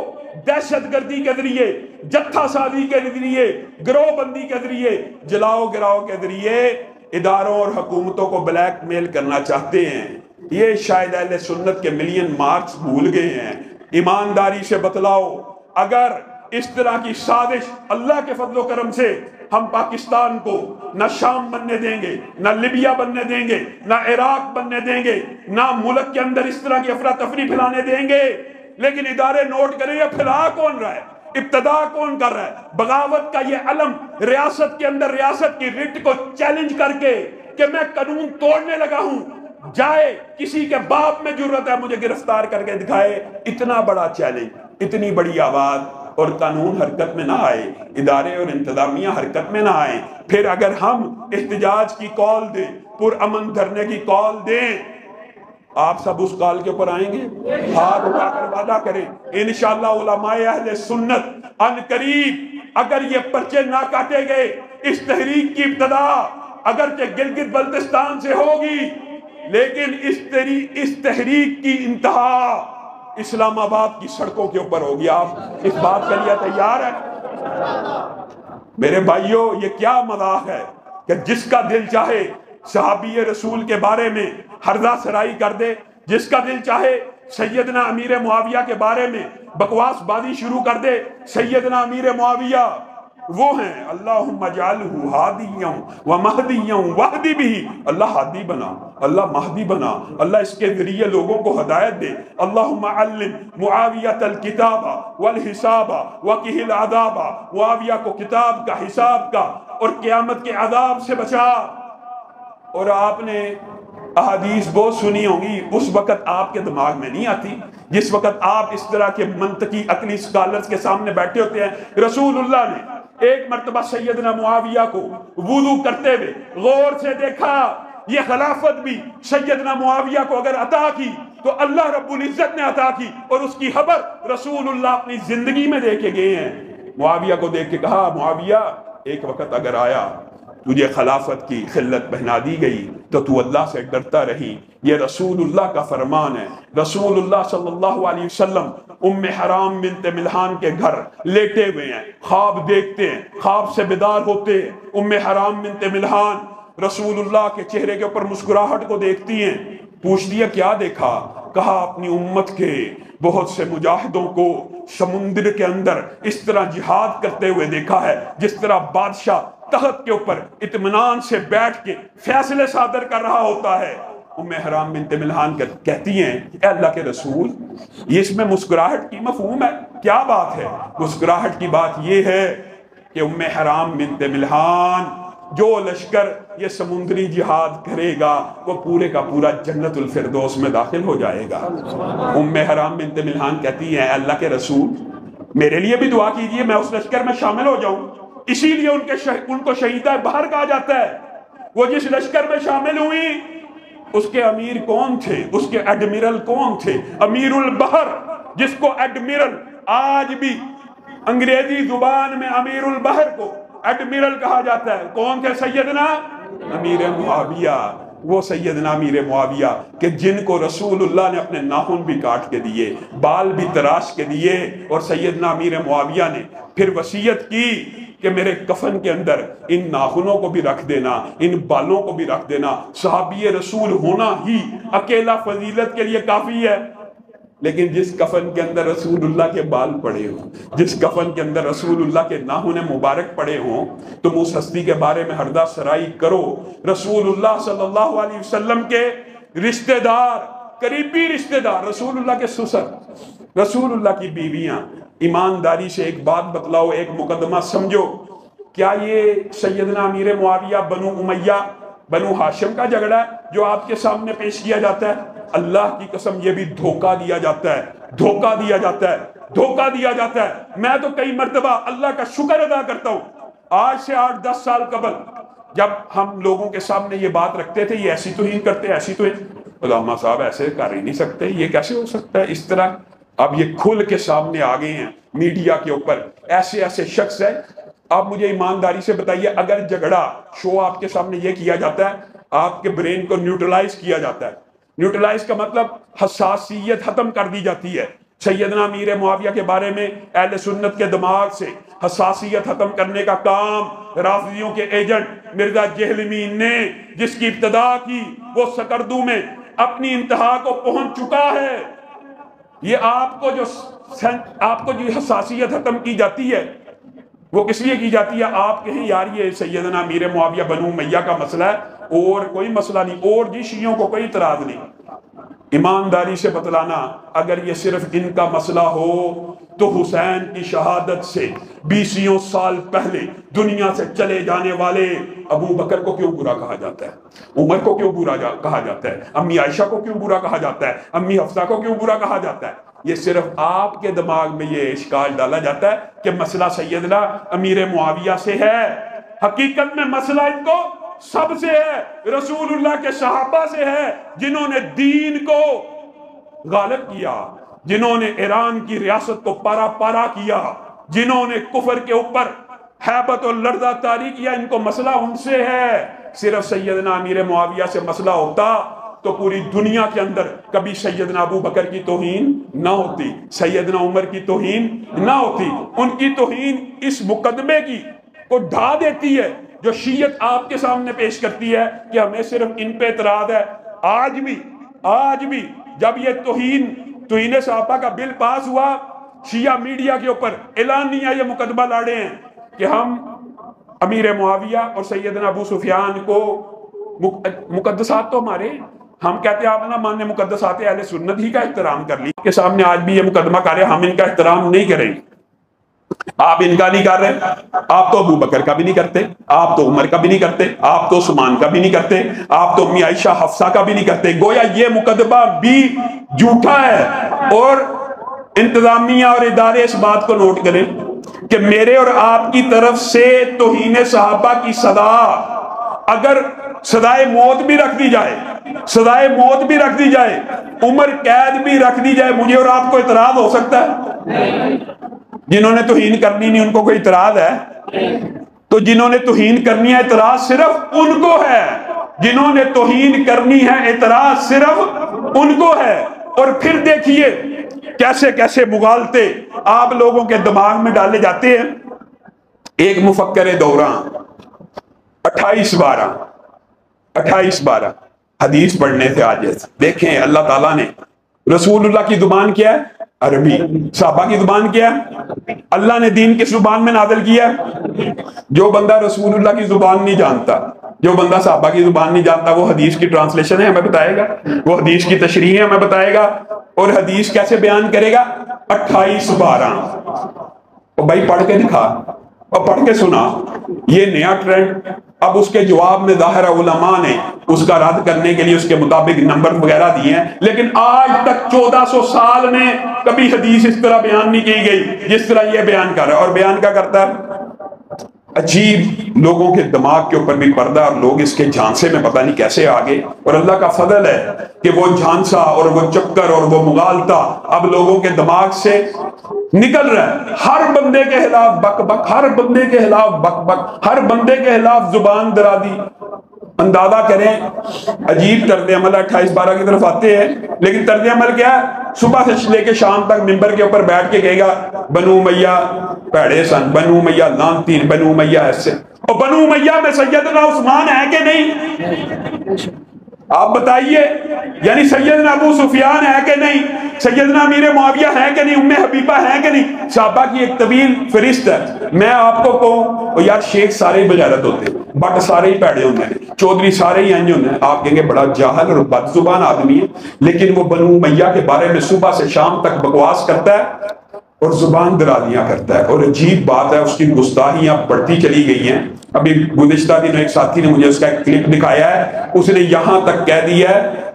دہشت گردی کے ذریعے، جتھا سازی کے ذریعے، گروہ بندی کے ذریعے، جلاؤ گراؤ کے ذریعے اداروں اور حکومتوں کو بلیک میل کرنا چاہتے ہیں، یہ شاید اہل سنت کے ملین مارکس بھول گئے ہیں۔ ایمانداری سے بتلاؤ، اگر اس طرح کی سازش اللہ کے فضل و کرم سے ہم پاکستان کو نہ شام بننے دیں گے، نہ لیبیا بننے دیں گے، نہ عراق بننے دیں گے، نہ ملک کے اندر اس طرح کی افراتفری پھیلانے دیں گے، لیکن ادارے نوٹ کریں یہ پھیلا کون رہا ہے، ابتدا کون کر رہا ہے؟ بغاوت کا یہ علم ریاست کے اندر ریاست کی رٹ کو چیلنج کر کے کہ میں قانون توڑنے لگا ہوں، جائے کسی کے باپ میں جرت ہے مجھے گرفتار کر کے دکھائے۔ اتنا بڑا چیلنج، اتنی بڑی آواز، اور قانون حرکت میں نہ آئے، ادارے اور انتظامیہ حرکت میں نہ آئیں، پھر اگر ہم احتجاج کی کال دیں، پرامن دھرنے کی کال دیں، آپ سب اس کال کے اوپر آئیں گے؟ ہاتھ اٹھا کر وعدہ کریں انشاءاللہ علماء اہل سنت ان قریب اگر یہ پرچے نہ کاٹے گئے، اس تحریک کی ابتدا اگرچہ گلگت بلتستان سے ہوگی، لیکن اس تحریک کی انتہا اسلام آباد کی سڑکوں کے اوپر ہوگی۔ آپ اس بات کے لیے تیار ہیں؟ میرے بھائیوں، یہ کیا مذاق ہے کہ جس کا دل چاہے صحابی رسول کے بارے میں ہرزہ سرائی کر دے، جس کا دل چاہے سیدنا امیر معاویہ کے بارے میں بکواس بازی شروع کر دے۔ سیدنا امیر معاویہ وہ ہیں اللہم اجعلہ ہادیاں ومہدیاں واہدی بھی، اللہ ہادی بنا، اللہ مہدی بنا، اللہ اس کے ذریعے لوگوں کو ہدایت دے۔ اللہم علم معاویۃ الکتاب والحساب وقہ العذاب، معاویہ کو کتاب کا، حساب کا اور قیامت کے عذاب سے بچا۔ اور آپ نے احادیث بہت سنی ہوں گی، اس وقت آپ کے دماغ میں نہیں آتی، جس وقت آپ اس طرح کے منطقی عقلی سکالرز کے سامنے بیٹھے ہوتے ہیں۔ رسول اللہ نے ایک مرتبہ سیدنا معاویہ کو وضو کرتے ہوئے غور سے دیکھا، یہ خلافت بھی سیدنا معاویہ کو اگر عطا کی تو اللہ رب العزت نے عطا کی، اور اس کی خبر رسول اللہ اپنی زندگی میں دے کے گئے ہیں۔ معاویہ کو دیکھ کے کہا، معاویہ ایک وقت اگر آیا تجھے خلافت کی خلت پہنا دی گئی تو تو اللہ سے ڈرتا رہی، یہ رسول اللہ کا فرمان ہے۔ رسول اللہ صلی اللہ علیہ وسلم ام حرام بنت ملحان کے گھر لیٹے ہوئے ہیں، خواب دیکھتے ہیں، خواب سے بیدار ہوتے ہیں۔ ام حرام بنت ملحان رسول اللہ کے چہرے کے اوپر مسکراہٹ کو دیکھتی ہیں، پوچھ دیا کیا دیکھا؟ کہا اپنی امت کے بہت سے مجاہدوں کو سمندر کے اندر اس طرح جہاد کرتے ہوئے دیکھا ہے جس طرح بادشاہ تخت کے اوپر اطمینان سے بیٹھ کے فیصلے صادر کر رہا ہوتا ہے۔ ام حرام بنت ملحان کہتی ہیں اے اللہ کے رسول، یہ اس میں مسکراہٹ کی مفہوم ہے، کیا بات ہے؟ مسکراہٹ کی بات یہ ہے کہ ام حرام بنت ملحان جو لشکر یہ سمندری جہاد کرے گا وہ پورے کا پورا جنت الفردوس میں داخل ہو جائے گا۔ ام حرام بنت ملحان کہتی ہیں اے اللہ کے رسول، میرے لیے بھی دعا کیجئے، میں اس لشکر میں شامل ہو جاؤں۔ اسی لیے ان کو شہیدہ بحر کہا جاتا ہے۔ وہ جس لشکر میں شامل ہوئی اس کے امیر کون تھے؟ اس کے ایڈمرل کون تھے؟ امیر البحر، جس کو ایڈمرل آج بھی انگریزی زبان میں امیر البحر کو ایڈمرل کہا جاتا ہے۔ کون تھے؟ سیدنا امیر معاویہ۔ وہ سیدنا امیر معاویہ کہ جن کو رسول اللہ نے اپنے ناخن بھی کاٹ کے دیے، بال بھی تراش کے دیے، اور سیدنا امیر معاویہ نے پھر وصیت کی کہ میرے کفن کے اندر ان ناخنوں کو بھی رکھ دینا، ان بالوں کو بھی رکھ دینا۔ صحابی رسول ہونا ہی اکیلا فضیلت کے لیے کافی ہے، لیکن جس کفن کے اندر رسول اللہ کے بال پڑے ہوں، جس کفن کے اندر رسول اللہ کے ناخن مبارک پڑے ہوں، تم اس ہستی کے بارے میں ہردہ سرائی کرو۔ رسول اللہ صلی اللہ علیہ وسلم کے رشتہ دار، قریبی رشتہ دار، رسول اللہ کے سسر، رسول اللہ کی بیویاں، ایمانداری سے ایک بات بتلاؤ، ایک مقدمہ سمجھو، کیا یہ سیدنا امیر معاویہ بنو امیہ بنو ہاشم کا جھگڑا ہے جو آپ کے سامنے پیش کیا جاتا ہے؟ اللہ کی قسم یہ بھی دھوکہ دیا جاتا ہے، دھوکہ دیا جاتا ہے، دھوکہ دیا جاتا ہے۔ میں تو کئی مرتبہ اللہ کا شکر ادا کرتا ہوں، آج سے 8-10 سال قبل جب ہم لوگوں کے سامنے یہ بات رکھتے تھے، یہ ایسی توہین کرتے، ایسی توہین، علامہ صاحب ایسے کر ہی نہیں سکتے، یہ کیسے ہو سکتا ہے اس طرح؟ اب یہ کھل کے سامنے آ گئے ہیں میڈیا کے اوپر، ایسے ایسے شخص ہیں۔ آپ مجھے ایمانداری سے بتائیے، اگر جھگڑا شو آپ کے سامنے یہ کیا جاتا ہے، آپ کے برین کو نیوٹرلائز کیا جاتا ہے، نیوٹرلائز کا مطلب حساسیت ختم کر دی جاتی ہے۔ سیدنا امیر معاویہ کے بارے میں اہل سنت کے دماغ سے حساسیت ختم کرنے کا کام رافضیوں کے ایجنٹ مرزا جہلمین نے جس کی ابتدا کی، وہ سکردو میں اپنی انتہا کو پہنچ چکا ہے۔ یہ آپ کو جو حساسیت ختم کی جاتی ہے وہ کس لیے کی جاتی ہے؟ آپ کہیں یار یہ سیدنا امیر معاویہ بنو امیہ کا مسئلہ ہے اور کوئی مسئلہ نہیں، اور جی شیعوں کو کوئی اعتراض نہیں۔ ایمانداری سے بتلانا، اگر یہ صرف ان کا مسئلہ ہو تو حسین کی شہادت سے 20 سال پہلے دنیا سے چلے جانے والے ابو بکر کو کیوں برا کہا جاتا ہے؟ عمر کو کیوں برا کہا جاتا ہے؟ امی عائشہ کو کیوں برا کہا جاتا ہے؟ امی حفصہ کو کیوں برا کہا جاتا ہے؟ یہ صرف آپ کے دماغ میں یہ اشکال ڈالا جاتا ہے کہ مسئلہ سیدنا امیر معاویہ سے ہے۔ حقیقت میں مسئلہ ان کو سب سے ہے، رسول اللہ کے صحابہ سے ہے، جنہوں نے دین کو غالب کیا، جنہوں نے ایران کی ریاست کو پارا پارا کیا، جنہوں نے کفر کے اوپر ہیبت و لرزہ طاری کیا۔ ان کو مسئلہ ان سے ہے۔ صرف سیدنا امیر معاویہ سے مسئلہ ہوتا تو پوری دنیا کے اندر کبھی سیدنا ابو بکر کی توہین نہ ہوتی، سیدنا عمر کی توہین نہ ہوتی۔ ان کی توہین اس مقدمے کی کو ڈھا دیتی ہے جو شیعت آپ کے سامنے پیش کرتی ہے کہ ہمیں صرف ان پہ اعتراض ہے۔ آج بھی جب یہ توہین صحابہ کا بل پاس ہوا، شیعہ میڈیا کے اوپر اعلانیہ یہ مقدمہ لاڑے ہیں کہ ہم امیر معاویہ اور سیدنا ابو سفیان کو مقدسات تو ہمارے، ہم کہتے ہیں آپ نہ ماننے مقدسات اہل سنت ہی کا احترام کر لی کے سامنے آج بھی یہ مقدمہ کر رہے ہیں ہم ان کا احترام نہیں کریں گے۔ آپ ان کا نہیں کر رہے، آپ تو ابو بکر کا بھی نہیں کرتے، آپ تو عمر کا بھی نہیں کرتے، آپ تو عثمان کا بھی نہیں کرتے، آپ تو امی عائشہ حفصہ کا بھی نہیں کرتے۔ گویا یہ مقدمہ بھی جھوٹا ہے۔ اور انتظامیہ اور ادارے اس بات کو نوٹ کریں کہ میرے اور آپ کی طرف سے توہین صحابہ کی سزا اگر سزائے موت بھی رکھ دی جائے، سزائے موت بھی رکھ دی جائے، عمر قید بھی رکھ دی جائے، مجھے اور آپ کو اعتراض ہو سکتا ہے؟ جنہوں نے توہین کرنی نہیں ان کو کوئی اعتراض ہے؟ تو جنہوں نے توہین کرنی ہے اعتراض صرف ان کو ہے، جنہوں نے توہین کرنی ہے اعتراض صرف ان کو ہے۔ اور پھر دیکھیے کیسے کیسے مغالطے آپ لوگوں کے دماغ میں ڈالے جاتے ہیں۔ ایک مفکر دوران 28/12 حدیث پڑھنے سے عاجز. دیکھیں اللہ تعالیٰ نے رسول اللہ کی زبان کیا ہے؟ عربی. صحابہ کی زبان کیا ہے؟ اللہ نے دین کس زبان میں نازل کیا ہے؟ جو بندہ رسول اللہ کی زبان نہیں جانتا، جو بندہ صحابہ کی زبان نہیں جانتا، وہ حدیث کی ٹرانسلیشن ہے ہمیں بتائے گا، وہ حدیث کی تشریح ہے ہمیں بتائے گا، اور حدیث کیسے بیان کرے گا؟ 28-12. اور بھائی پڑھ کے دکھا اور پڑھ کے سنا. یہ نیا ٹرینڈ. اب اس کے جواب میں ظاہر علماء نے اس کا رد کرنے کے لیے اس کے مطابق نمبر وغیرہ دیے ہیں، لیکن آج تک 1400 سال میں کبھی حدیث اس طرح بیان نہیں کی گئی جس طرح یہ بیان کر رہا ہے. اور بیان کیا کرتا ہے؟ عجیب لوگوں کے دماغ کے اوپر بھی پردہ، اور لوگ اس کے جھانسے میں پتہ نہیں کیسے آگے. اور اللہ کا فضل ہے کہ وہ جھانسا اور وہ چکر اور وہ مغالطہ اب لوگوں کے دماغ سے نکل رہا ہے. ہر بندے کے خلاف بک بک، ہر بندے کے خلاف بک بک، ہر بندے کے خلاف زبان درازی. اندازہ کریں عجیب طرز عمل. 28-12 کی طرف آتے ہیں، لیکن طرز عمل کیا ہے؟ صبح سے لے کے شام تک ممبر کے اوپر بیٹھ کے کہے گا بنو امیہ پیڑے سن، بنو امیہ لعنتی، بنو امیہ ایسے. اور بنو امیہ میں سیدنا عثمان ہے کہ نہیں؟ آپ بتائیے. یعنی سیدنا ابو سفیان ہے کہ نہیں؟ سیدنا امیر معاویہ ہے کہ نہیں؟ ام حبیبہ ہے کہ نہیں؟ صحابہ کی ایک طویل فہرست ہے. میں آپ کو کہوں یار شیخ سارے ہی بغیرت ہوتے ہیں، بٹ سارے ہی پیڑے ہوتے ہیں، چودھری سارے ہی انج ہوتے ہیں. آپ کہیں گے بڑا جاہل اور بد زبان آدمی ہے، لیکن وہ بنو امیہ کے بارے میں صبح سے شام تک بکواس کرتا ہے اور زبان درازیاں کرتا ہے. اور عجیب بات ہے اس کی گستاخیاں بڑھتی چلی گئی ہیں. ابھی گزشتہ دن ایک ساتھی نے مجھے اس کا ایک کلپ دکھایا ہے. اس نے یہاں تک کہہ دیا ہے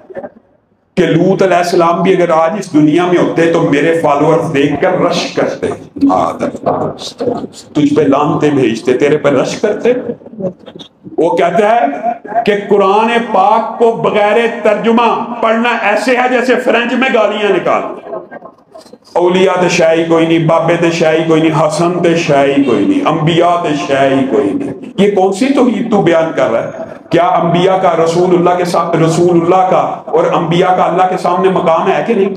کہ لوط علیہ السلام بھی اگر آج اس دنیا میں ہوتے تو میرے فالوور دیکھ کر رش کرتے، تجھ پہ لعنتیں بھیجتے، تیرے پہ رش کرتے. وہ کہتا ہے کہ قرآن پاک کو بغیر ترجمہ پڑھنا ایسے ہے جیسے فرینچ میں گالیاں نکال. اولیاء تے شاہی کوئی نہیں، بابے تے شاہی کوئی نہیں، حسن تے شاہی کوئی نہیں، انبیاء تے شاہی کوئی نہیں. یہ کون سی توحید تو بیان کر رہا ہے؟ کیا انبیاء کا رسول اللہ کے ساتھ، رسول اللہ کا اور انبیاء کا اللہ کے سامنے مقام ہے کہ نہیں؟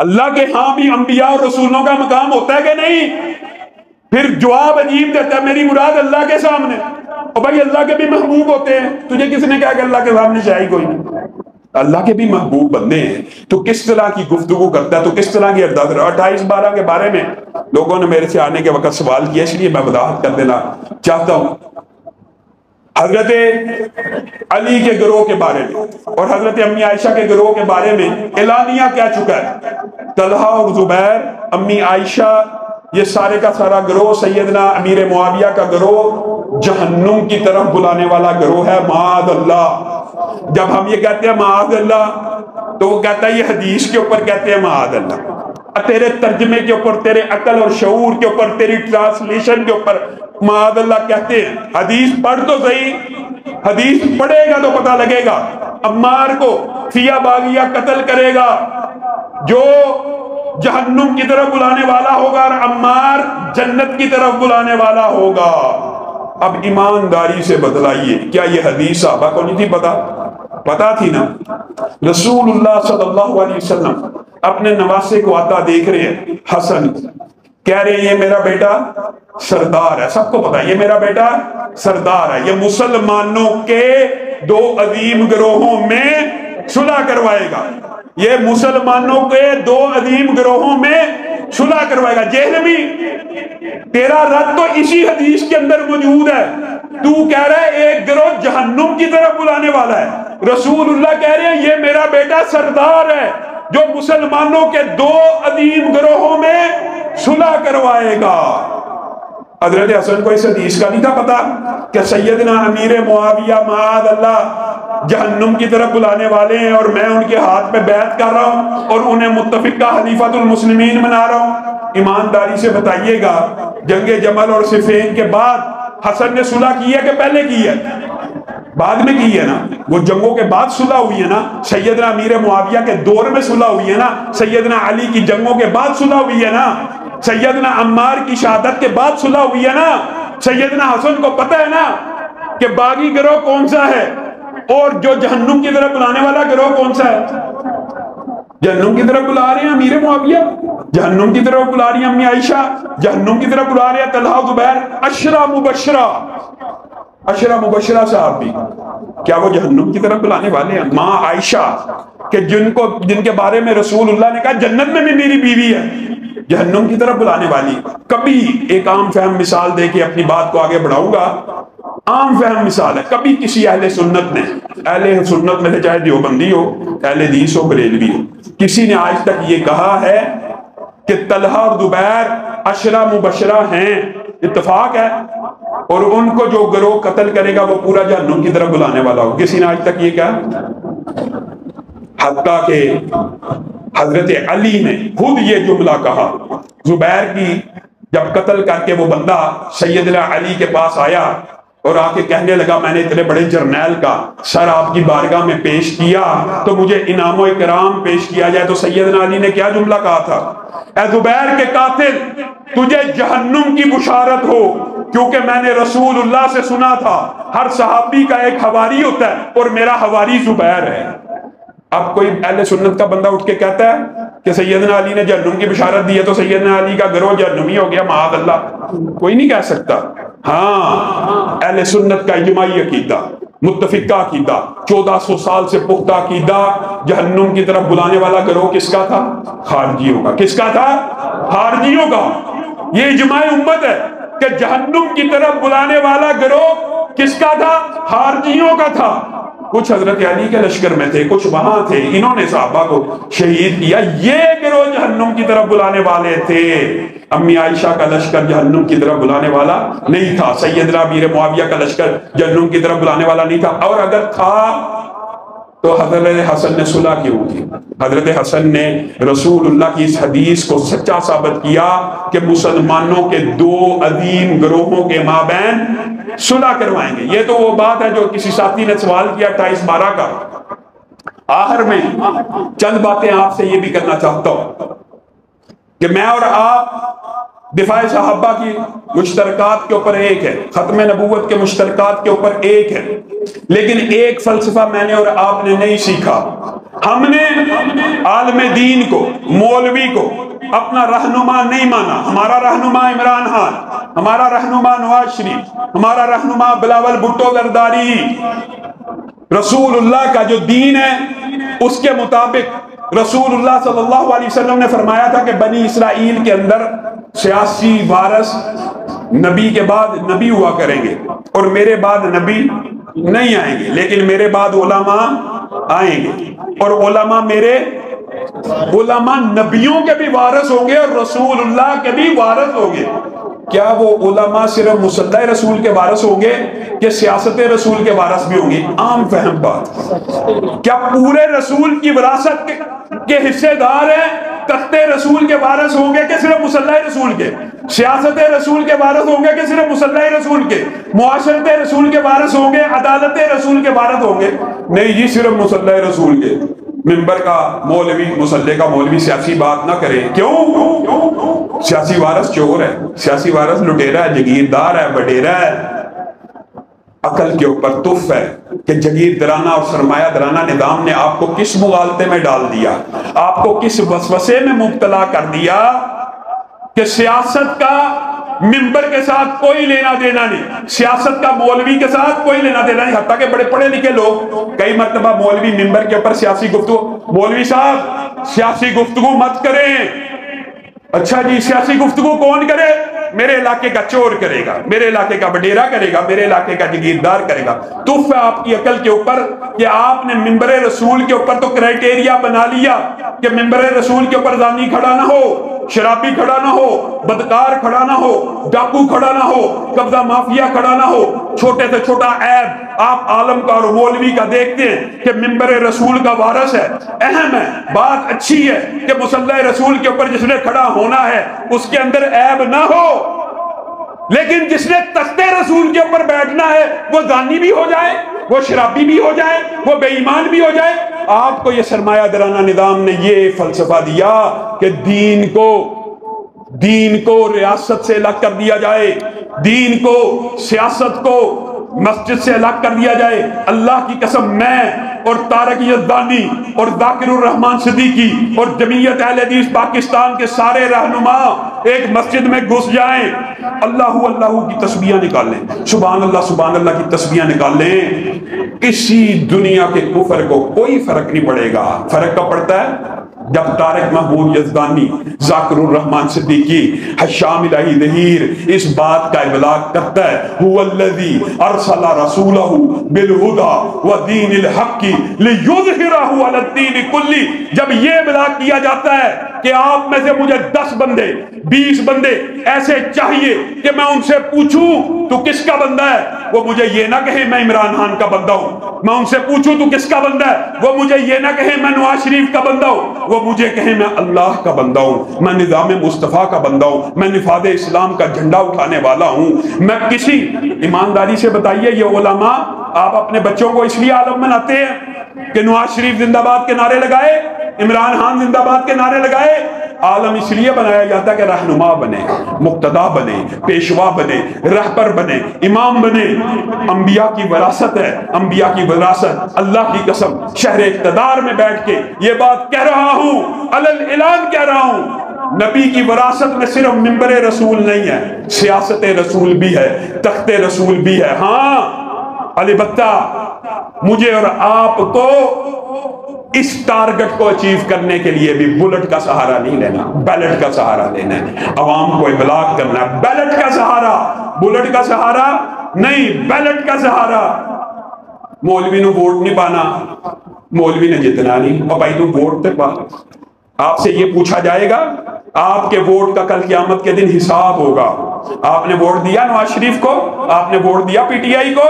اللہ کے ہاں بھی انبیاء اور رسولوں کا مقام ہوتا ہے کہ نہیں؟ پھر جواب عجیب دیتا ہے میری مراد اللہ کے سامنے. اور بھائی اللہ کے بھی محبوب ہوتے ہیں، تجھے کس نے کہا کہ اللہ کے سامنے شاہی کوئی نہیں؟ اللہ کے بھی محبوب بندے ہیں. تو کس طرح کی گفتگو کرتا ہے، تو کس طرح کی ارداد. 28-12 کے بارے میں لوگوں نے میرے سے آنے کے وقت سوال کیا، اس لیے میں وضاحت کر دینا چاہتا ہوں. حضرت علی کے گروہ کے بارے میں اور حضرت امی عائشہ کے گروہ کے بارے میں اعلانیہ کیا چکا ہے. طلحہ اور زبیر، امی عائشہ، یہ سارے کا سارا گروہ سیدنا امیر معاویہ کا گروہ جہنم کی طرف بلانے والا گروہ ہے. معاذ اللہ. جب ہم یہ کہتے ہیں معاذ اللہ تو وہ کہتا ہے یہ حدیث کے اوپر کہتے ہیں معاذ اللہ، تیرے ترجمے کے اوپر، تیرے عقل اور شعور کے اوپر، تیری ٹرانسلیشن کے اوپر معاذ اللہ کہتے ہیں. حدیث پڑھ تو صحیح، حدیث پڑھے گا تو پتہ لگے گا. عمار کو فیہ باغیہ قتل کرے گا جو جہنم کی طرف بلانے والا ہوگا، اور عمار جنت کی طرف بلانے والا ہوگا. اب ایمانداری سے بتلائیے کیا یہ حدیث صحابہ کو نہیں تھی پتا تھی نا؟ رسول اللہ صلی اللہ علیہ وسلم اپنے نواسے کو آتا دیکھ رہے ہیں، حسن کہہ رہے ہیں یہ میرا بیٹا سردار ہے. سب کو پتا ہے یہ میرا بیٹا سردار ہے، یہ مسلمانوں کے 2 عظیم گروہوں میں صلح کروائے گا، یہ مسلمانوں کے 2 عظیم گروہوں میں صلح کروائے گا. جہنمی تیرا رد تو اسی حدیث کے اندر موجود ہے. تو کہہ رہا ہے ایک گروہ جہنم کی طرف بلانے والا ہے، رسول اللہ کہہ رہے ہیں یہ میرا بیٹا سردار ہے جو مسلمانوں کے 2 عظیم گروہوں میں صلح کروائے گا. حضرت حسن کو اس حدیث کا نہیں تھا پتا کہ سیدنا امیر معاویہ معاذ اللہ جہنم کی طرف بلانے والے ہیں، اور میں ان کے ہاتھ پہ بیعت کر رہا ہوں اور انہیں متفقہ خلیفۃ المسلمین بنا رہا ہوں. ایمانداری سے بتائیے گا جنگ جمل اور صفین کے بعد حسن نے صلح کی ہے کہ پہلے کی ہے؟ بعد میں کی ہے نا. وہ جنگوں کے بعد صلح ہوئی ہے نا. سیدنا امیر معاویہ کے دور میں صلح ہوئی ہے نا. سیدنا علی کی جنگوں کے بعد صلح ہوئی ہے نا. سیدنا عمار کی شہادت کے بعد صلح ہوئی ہے نا. سیدنا حسن کو پتہ ہے نا کہ باغی گروہ کون سا ہے اور جو جہنم کی طرف بلانے والا گروہ کون سا ہے. جہنم کی طرف بلا رہے ہیں امیر معاویہ، جہنم کی طرف بلا رہی ہیں امی عائشہ، جہنم کی طرف بلا رہے ہیں طلحہ زبیر، عشرہ مبشرہ. عشرہ مبشرہ صاحب بھی کیا وہ جہنم کی طرف بلانے والے ہیں؟ ماں عائشہ کہ جن کے بارے میں رسول اللہ نے کہا جنت میں بھی میری بیوی ہے، جہنم کی طرف بلانے والی. کبھی ایک عام فہم مثال دے کے اپنی بات کو آگے بڑھاؤں گا. عام فہم مثال ہے، کبھی کسی اہل سنت نے، اہل سنت میں سے چاہے دیوبندی ہو، اہل حدیث ہو، بریلوی ہو، کسی نے آج تک یہ کہا ہے کہ طلحہ اور زبیر عشرہ مبشرہ ہیں، اتفاق ہے، اور ان کو جو گروہ قتل کرے گا وہ پورا جہنم کی طرف بلانے والا ہو؟ کسی نے آج تک یہ کہا؟ حتیٰ کہ حضرت علی نے خود یہ جملہ کہا. زبیر کی جب قتل کر کے وہ بندہ سیدنا علی کے پاس آیا اور آ کے کہنے لگا میں نے اتنے بڑے جرنیل کا سر آپ کی بارگاہ میں پیش کیا تو مجھے انعام و اکرام پیش کیا جائے، تو سیدنا علی نے کیا جملہ کہا تھا؟ اے زبیر کے قاتل، تجھے جہنم کی بشارت ہو، کیونکہ میں نے رسول اللہ سے سنا تھا ہر صحابی کا ایک حواری ہوتا ہے اور میرا حواری زبیر ہے. اب کوئی اہل سنت کا بندہ اٹھ کے کہتا ہے کہ سیدنا علی نے جہنم کی بشارت دی ہے تو سیدنا علی کا گروہ جہنمی ہو گیا، معاذ اللہ. کوئی نہیں کہہ سکتا. ہاں، اہل سنت کا اجماعی عقیدہ، متفقہ عقیدہ، 1400 سال سے پختہ عقیدہ، جہنم کی طرف بلانے والا گروہ کس کا تھا؟ خارجیوں کا. کس کا تھا؟ خارجیوں کا. یہ اجماع امت ہے کہ جہنم کی طرف بلانے والا گروہ کس کا تھا؟ خارجیوں کا تھا. کچھ حضرت علی کے لشکر میں تھے، کچھ وہاں تھے، انہوں نے صحابہ کو شہید کیا، یہ گروہ جہنم کی طرف بلانے والے تھے. امی عائشہ کا لشکر جہنم کی طرف بلانے والا نہیں تھا، سیدنا امیر معاویہ کا لشکر جہنم کی طرف بلانے والا نہیں تھا. اور اگر تھا تو حضرت حسن نے صلح کیوں کی؟ حضرت حسن نے رسول اللہ کی اس حدیث کو سچا ثابت کیا کہ مسلمانوں کے دو عظیم گروہوں کے مابین صلح کروائیں گے. یہ تو وہ بات ہے جو کسی ساتھی نے سوال کیا 28/12 کا. آخر میں چند باتیں آپ سے یہ بھی کرنا چاہتا ہوں کہ میں اور آپ دفاع صحابہ کی مشترکات کے اوپر ایک ہے، ختم نبوت کے مشترکات کے اوپر ایک ہے، لیکن ایک فلسفہ میں نے اور آپ نے نہیں سیکھا. ہم نے عالم دین کو، مولوی کو اپنا رہنما نہیں مانا. ہمارا رہنما عمران خان، ہمارا رہنما نواز شریف، ہمارا رہنما بلاول بھٹو زرداری. رسول اللہ کا جو دین ہے اس کے مطابق رسول اللہ صلی اللہ علیہ وسلم نے فرمایا تھا کہ بنی اسرائیل کے اندر سیاسی وارث نبی کے بعد نبی ہوا کریں گے اور میرے بعد نبی نہیں آئیں گے، لیکن میرے بعد علماء آئیں گے، اور علماء نبیوں کے بھی وارث ہوں گے اور رسول اللہ کے بھی وارث ہوں گے. کیا وہ علماء صرف مصدق رسول کے وارث ہوں گے کہ سیاست رسول کے وارث بھی ہوں گے؟ عام فہم بات. کیا پورے رسول کی وراثت کے حصے دار ہیں؟ تختے رسول کے وارث ہوں گے کہ صرف مصدق رسول کے؟ سیاست رسول کے وارث ہوں گے کہ صرف مصدق رسول کے؟ معاشرت رسول کے وارث ہوں گے؟ عدالت رسول کے وارث ہوں گے؟ نہیں جی، صرف مصدق رسول کے. منبر کا مولوی، مصلے کا مولوی سیاسی بات نہ کرے. کیوں؟ سیاسی وارث چور ہے، سیاسی وارث لٹیرا ہے، جگیردار ہے، بڈیرا ہے. عقل کے اوپر تف ہے کہ جگیر درانہ اور سرمایہ درانہ نظام نے آپ کو کس مغالطے میں ڈال دیا، آپ کو کس وسوسے میں مبتلا کر دیا کہ سیاست کا منبر کے ساتھ کوئی لینا دینا نہیں، سیاست کا مولوی کے ساتھ کوئی لینا دینا نہیں. حتیٰ کہ بڑے پڑھے لکھے لوگ کئی مرتبہ مولوی منبر کے اوپر سیاسی گفتگو، مولوی صاحب سیاسی گفتگو مت کریں. اچھا جی، سیاسی گفتگو کون کرے؟ میرے علاقے کا چور کرے گا، میرے علاقے کا بڈیرا کرے گا، میرے علاقے کا جگیردار کرے گا. تف ہے آپ کی عقل کے اوپر کہ آپ نے منبر رسول کے اوپر تو کرائٹیریا بنا لیا کہ منبر رسول کے اوپر زانی کھڑا نہ ہو، شرابی کھڑا نہ ہو، بدکار کھڑا نہ ہو، ڈاکو کھڑا نہ ہو، قبضہ مافیا کھڑا نہ ہو. چھوٹے سے چھوٹا عیب آپ عالم کا اور مولوی کا دیکھتے ہیں کہ منبر رسول کا وارث ہے. اہم ہے، بات اچھی ہے کہ مصلی رسول کے اوپر جس نے کھڑا ہونا ہے اس کے اندر عیب نہ ہو، لیکن جس نے تخت رسول کے اوپر بیٹھنا ہے وہ زانی بھی ہو جائے، وہ شرابی بھی ہو جائے، وہ بے ایمان بھی ہو جائے. آپ کو یہ سرمایہ درانہ نظام نے یہ فلسفہ دیا کہ دین کو ریاست سے الگ کر دیا جائے، دین کو، سیاست کو مسجد سے الگ کر دیا جائے، اللہ کی قسم میں اور طارق یزدانی اور ذاکر الرحمان صدیقی اور جمعیت اہل حدیث پاکستان کے سارے رہنما ایک مسجد میں گھس جائیں، اللہ اللہ کی تسبیحاں نکال لیں، سبحان اللہ کی تسبیحاں نکال لیں، کسی دنیا کے کفر کو کوئی فرق نہیں پڑے گا۔ فرق کب پڑتا ہے؟ جب طارق محمود یزدانی، ذاکر الرحمان صدیقی، حشام الہی ظہیر اس بات کا ابلاغ کرتا ہے هو الذی ارسل رسولہ بالہدی ودین الحق لیظہرہ علی الدین کلہ، جب یہ ابلاغ کیا جاتا ہے کہ آپ میں سے مجھے 10 بندے 20 بندے ایسے چاہیے کہ میں ان سے پوچھوں تو کس کا بندہ ہے، وہ مجھے یہ نہ کہیں میں عمران خان کا بندہ ہوں، میں ان سے پوچھوں تو کس کا بندہ ہے، وہ مجھے یہ نہ کہیں میں نواز شریف کا بندہ ہوں، وہ مجھے کہیں میں اللہ کا بندہ ہوں، میں نظام مصطفیٰ کا بندہ ہوں، میں نفاذ اسلام کا جھنڈا اٹھانے والا ہوں۔ میں کسی ایمانداری سے بتائیے یہ علماء آپ اپنے بچوں کو اس لیے عالم بناتے ہیں کہ نواز شریف زندہ باد کے نعرے لگائے، عمران خان زندہ باد کے نعرے لگائے؟ عالم اس لیے بنایا جاتا ہے کہ رہنما بنے، مقتدا بنے، پیشوا بنے، رہبر بنے، امام بنے۔ انبیاء کی وراثت ہے، انبیاء کی وراثت، اللہ کی قسم شہر اقتدار میں بیٹھ کے یہ بات کہہ رہا ہوں، علل اعلان کہہ رہا ہوں، نبی کی وراثت میں صرف منبر رسول نہیں ہے، سیاست رسول بھی ہے، تخت رسول بھی ہے۔ ہاں البتہ مجھے اور آپ کو اس ٹارگٹ کو اچیو کرنے کے لیے بھی بلٹ کا سہارا نہیں لینا، بیلٹ کا سہارا لینا ہے، عوام کو ابلاغ کرنا ہے، بیلٹ کا سہارا، بلٹ کا سہارا نہیں، بیلٹ کا سہارا۔ مولوی نے ووٹ نہیں پانا، مولوی نے جتنا نہیں، اور بھائی تو ووٹ تے پا، آپ سے یہ پوچھا جائے گا، آپ کے ووٹ کا کل قیامت کے دن حساب ہوگا۔ آپ نے ووٹ دیا نواز شریف کو، آپ نے ووٹ دیا پی ٹی آئی کو،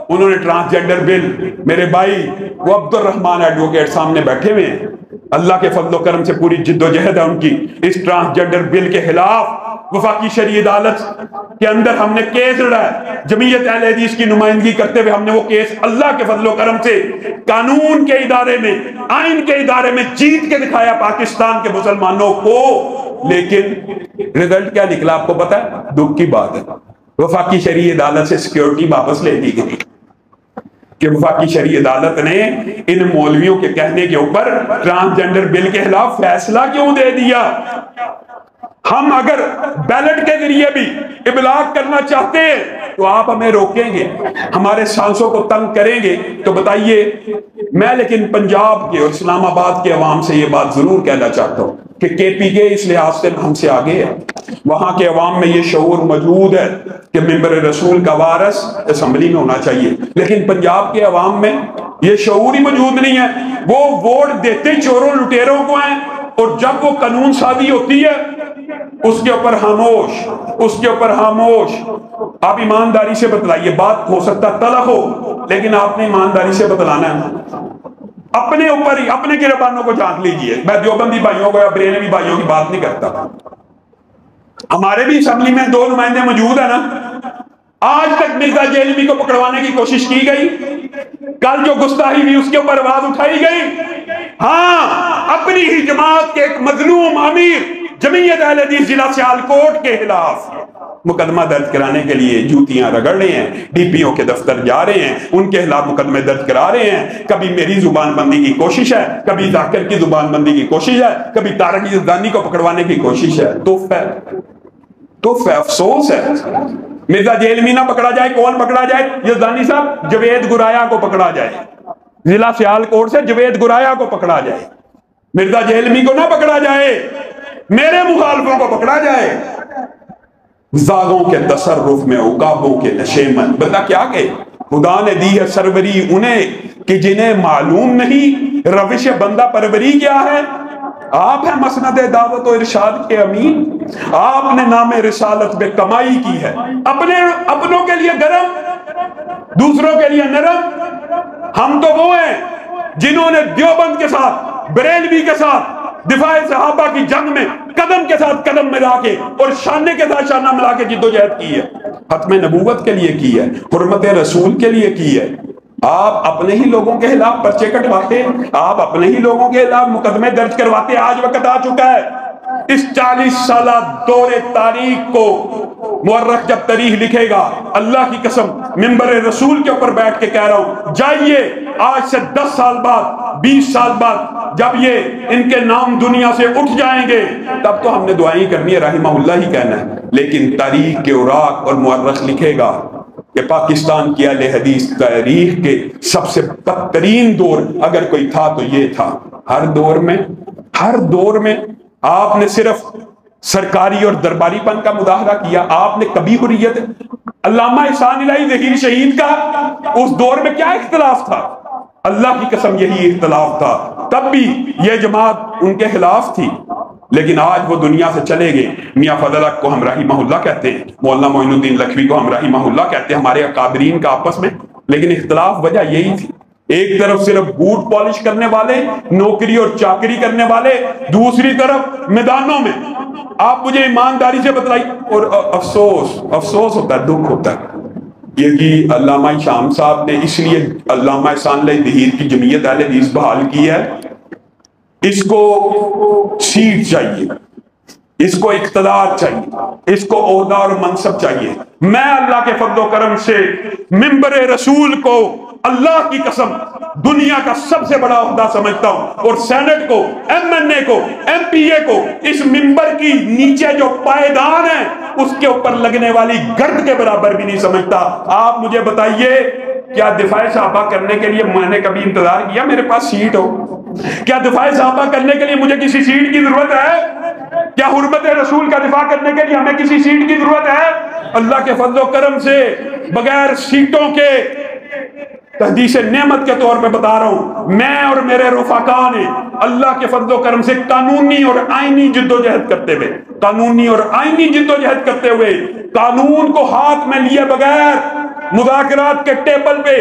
انہوں نے ٹرانسجنڈر بل، میرے بھائی وہ عبد الرحمان ایڈوکیٹ سامنے بیٹھے ہوئے ہیں، اللہ کے فضل و کرم سے پوری جد و جہد ہے ان کی، اس ٹرانسجنڈر بل کے خلاف وفاقی شرعی عدالت کے اندر ہم نے کیس لڑا ہے، جمعیت اہل حدیث کی نمائندگی کرتے ہوئے ہم نے وہ کیس اللہ کے فضل و کرم سے قانون کے ادارے میں، آئین کے ادارے میں جیت کے دکھایا پاکستان کے مسلمانوں کو۔ لیکن رزلٹ کیا نکلا آپ کو پتا ہے؟ دکھ کی بات ہے، وفاقی شرعی عدالت سے سیکیورٹی واپس لے دی گئی کہ وفاقی شرعی عدالت نے ان مولویوں کے کہنے کے اوپر ٹرانسجنڈر بل کے خلاف فیصلہ کیوں دے دیا؟ ہم اگر بیلٹ کے ذریعے بھی ابلاغ کرنا چاہتے ہیں تو آپ ہمیں روکیں گے، ہمارے سانسوں کو تنگ کریں گے تو بتائیے۔ میں لیکن پنجاب کے اور اسلام آباد کے عوام سے یہ بات ضرور کہنا چاہتا ہوں کہ کے پی کے اس لحاظ سے ہم سے آگے ہے، وہاں کے عوام میں یہ شعور موجود ہے کہ ممبر رسول کا وارث اسمبلی میں ہونا چاہیے، لیکن پنجاب کے عوام میں یہ شعور ہی موجود نہیں ہے۔ وہ ووٹ دیتے چوروں لٹیروں کو ہیں، اور جب وہ قانون سازی ہوتی ہے اس کے اوپر خاموش، اس کے اوپر خاموش۔ آپ ایمانداری سے بتلائیے، بات ہو سکتا تلخ ہو لیکن آپ نے ایمانداری سے بتلانا ہے، اپنے اوپر ہی اپنے گربانوں کو جھانک لیجئے۔ میں دیوبندی بھائیوں کو یا بریلوی بھائیوں کی بات نہیں کرتا، ہمارے بھی اسمبلی میں 2 نمائندے موجود ہیں نا۔ آج تک مرزا جیلمی کو پکڑوانے کی کوشش کی گئی، کل جو گستاخی ہوئی اس کے اوپر آواز اٹھائی گئی۔ ہاں اپنی ہی جماعت کے ایک مظلوم امیر جمعیت اہل حدیث ضلع سیالکوٹ کے خلاف مقدمہ درج کرانے کے لیے جوتیاں رگڑ رہے ہیں، ڈی پی او کے دفتر جا رہے ہیں، ان کے خلاف مقدمے درج کرا رہے ہیں۔ کبھی میری زبان بندی کی کوشش ہے، کبھی ذاکر کی زبان بندی کی کوشش ہے، کبھی طارق یزدانی کو پکڑوانے کی کوشش ہے۔ توف ہے، افسوس ہے۔ مرزا جیلمی نہ پکڑا جائے، کون پکڑا جائے؟ یزدانی صاحب جوید گرایا کو پکڑا جائے، ضلع سیالکوٹ سے جوید گرایا کو پکڑا جائے، مرزا جیلمی کو نہ پکڑا جائے، میرے مخالفوں کو پکڑا جائے۔ زاغوں کے تصرف میں عقابوں کے نشے میں، بندہ کیا کہ خدا نے دی ہے سروری انہیں کہ جنہیں معلوم نہیں روش بندہ پروری کیا ہے۔ آپ ہیں مسند دعوت و ارشاد کے امین، آپ نے نام رسالت پہ کمائی کی ہے، اپنوں کے لیے گرم، دوسروں کے لیے نرم۔ ہم تو وہ ہیں جنہوں نے دیوبند کے ساتھ، بریلوی کے ساتھ دفاع صحابہ کی جنگ میں قدم کے ساتھ قدم ملا کے اور شانے کے ساتھ شانہ ملا کے جد و جہد کی ہے، ختم نبوت کے لیے کی ہے، حرمت رسول کے لیے کی ہے۔ آپ اپنے ہی لوگوں کے خلاف پرچے کٹواتے، آپ اپنے ہی لوگوں کے خلاف مقدمے درج کرواتے۔ آج وقت آ چکا ہے اس 40 سالہ دور تاریخ کو مورخ جب تاریخ لکھے گا، اللہ کی قسم منبر رسول کے اوپر بیٹھ کے کہہ رہا ہوں، جائیے آج سے 10 سال بعد 20 سال بعد جب یہ ان کے نام دنیا سے اٹھ جائیں گے، تب تو ہم نے دعائیں کرنی ہے، رحمہ اللہ ہی کہنا ہے، لیکن تاریخ کے اوراق اور مورخ لکھے گا کہ پاکستان کی اہل حدیث تاریخ کے سب سے بدترین دور اگر کوئی تھا تو یہ تھا۔ ہر دور میں آپ نے صرف سرکاری اور درباری پن کا مظاہرہ کیا، آپ نے کبھی حریت۔ علامہ احسان الہی ظہیر شہید کا اس دور میں کیا اختلاف تھا؟ اللہ کی قسم یہی اختلاف تھا، تب بھی یہ جماعت ان کے خلاف تھی، لیکن آج وہ دنیا سے چلے گئے۔ میاں فضل حق کو ہم رحمہ اللہ کہتے ہیں، مولانا معین الدین لکھوی کو ہم رحمہ اللہ کہتے ہیں، ہمارے اکابرین کا آپس میں، لیکن اختلاف وجہ یہی تھی، ایک طرف صرف بوٹ پالش کرنے والے، نوکری اور چاکری کرنے والے، دوسری طرف میدانوں میں۔ آپ مجھے ایمانداری سے بتلائیے، اور افسوس ہوتا ہے، دکھ ہوتا ہے، یہ علامہ شام صاحب نے اس لیے علامہ احسان الہی ظہیر کی جمعیت اہل حدیث بحال کی ہے، اس کو سیٹ چاہیے، اس کو اقتدار چاہیے، اس کو عہدہ اور منصب چاہیے۔ میں اللہ کے فضل و کرم سے منبر رسول کو اللہ کی قسم دنیا کا سب سے بڑا عہدہ سمجھتا ہوں، اور سینٹ کو، ایم این اے کو، ایم پی اے کو، اس منبر کی نیچے جو پائیدان ہے اس کے اوپر لگنے والی گرد کے برابر بھی نہیں سمجھتا۔ آپ مجھے بتائیے، کیا دفاع صحابہ کرنے کے لیے میں نے کبھی انتظار کیا میرے پاس سیٹ ہو؟ کیا دفاع صحابہ کرنے کے لیے مجھے کسی سیٹ کی ضرورت ہے؟ کیا حرمت رسول کا دفاع کرنے کے لیے ہمیں کسی سیٹ کی ضرورت ہے؟ اللہ کے فضل و کرم سے بغیر سیٹوں کے، تحدیث نعمت کے طور پہ بتا رہا ہوں، میں اور میرے رفقا نے اللہ کے فضل و کرم سے قانونی اور آئینی جدوجہد کرتے ہوئے قانون کو ہاتھ میں لیے بغیر مذاکرات کے ٹیبل پہ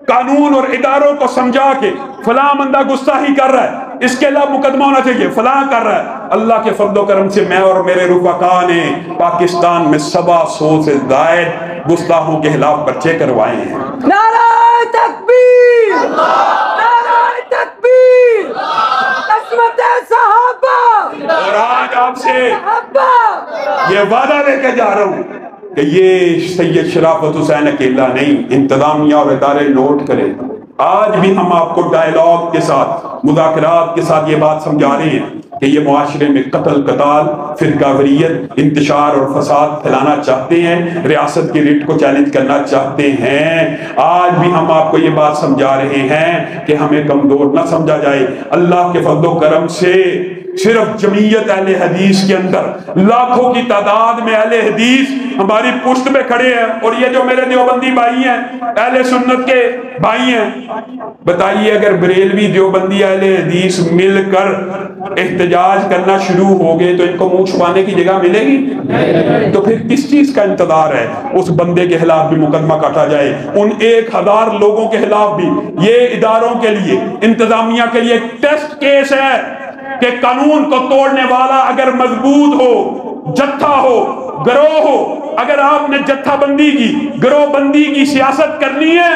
قانون اور اداروں کو سمجھا کے فلاں بندہ گستاخی کر رہا ہے، اس کے خلاف مقدمہ ہونا چاہیے، فلاں کر رہا ہے، اللہ کے فضل و کرم سے میں اور میرے رفقا نے پاکستان میں 700 سے زائد گستاخوں کے خلاف پرچے کروائے ہیں۔ نعرہ تکبیر! نعرہ تکبیر! عصمت صحابہ! اور آج آپ سے یہ وعدہ لے کے جا رہا ہوں کہ یہ سید شرافت حسین اکیلا نہیں، انتظامیہ اور ادارے نوٹ کریں، آج بھی ہم آپ کو ڈائیلاگ کے ساتھ، مذاکرات کے ساتھ یہ بات سمجھا رہے ہیں کہ یہ معاشرے میں قتل قتال، فرقہ واریت، انتشار اور فساد پھیلانا چاہتے ہیں، ریاست کی ریٹ کو چیلنج کرنا چاہتے ہیں۔ آج بھی ہم آپ کو یہ بات سمجھا رہے ہیں کہ ہمیں کمزور نہ سمجھا جائے۔ اللہ کے فضل و کرم سے صرف جمعیت اہل حدیث کے اندر لاکھوں کی تعداد میں اہل حدیث ہماری پشت پہ کھڑے ہیں، اور یہ جو میرے دیوبندی بھائی ہیں، اہل سنت کے بھائی ہیں، بتائیے اگر بریلوی دیوبندی اہل حدیث مل کر احتجاج کرنا شروع ہو گئے تو ان کو منہ چھپانے کی جگہ ملے گی؟ تو پھر کس چیز کا انتظار ہے؟ اس بندے کے خلاف بھی مقدمہ کاٹا جائے، ان 1000 لوگوں کے خلاف بھی۔ یہ اداروں کے لیے، انتظامیہ کے لیے ایک ٹیسٹ کیس ہے کہ قانون کو توڑنے والا اگر مضبوط ہو، جتھا ہو، گروہ ہو، اگر آپ نے جتھا بندی کی، گروہ بندی کی سیاست کرنی ہے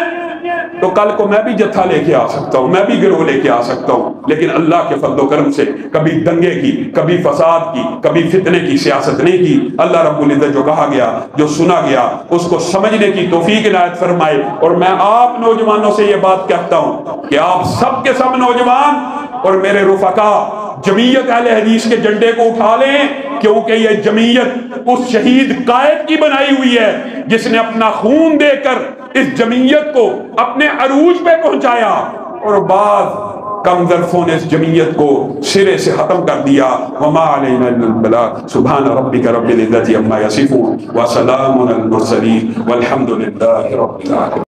تو کل کو میں بھی جتھا لے کے آ سکتا ہوں، میں بھی گروہ لے کے آ سکتا ہوں، لیکن اللہ کے فضل و کرم سے کبھی دنگے کی، کبھی فساد کی، کبھی فتنے کی سیاست نہیں کی۔ اللہ رب العزت جو کہا گیا، جو سنا گیا، اس کو سمجھنے کی توفیق عنایت فرمائے۔ اور میں آپ نوجوانوں سے یہ بات کہتا ہوں کہ آپ سب کے سب نوجوان اور میرے رفقا جمعیت اہل حدیث کے جھنڈے کو اٹھا لیں، کیونکہ یہ جمعیت اس شہید قائد کی بنائی ہوئی ہے جس نے اپنا خون دے کر اس جمعیت کو اپنے عروج پہ پہنچایا، اور بعض کم ظرفوں نے اس جمعیت کو سرے سے ختم کر دیا۔ وما علینا الا البلاغ، سبحان ربک رب العزت عما یصفون وسلام علی المرسلین والحمد للہ رب العالمین۔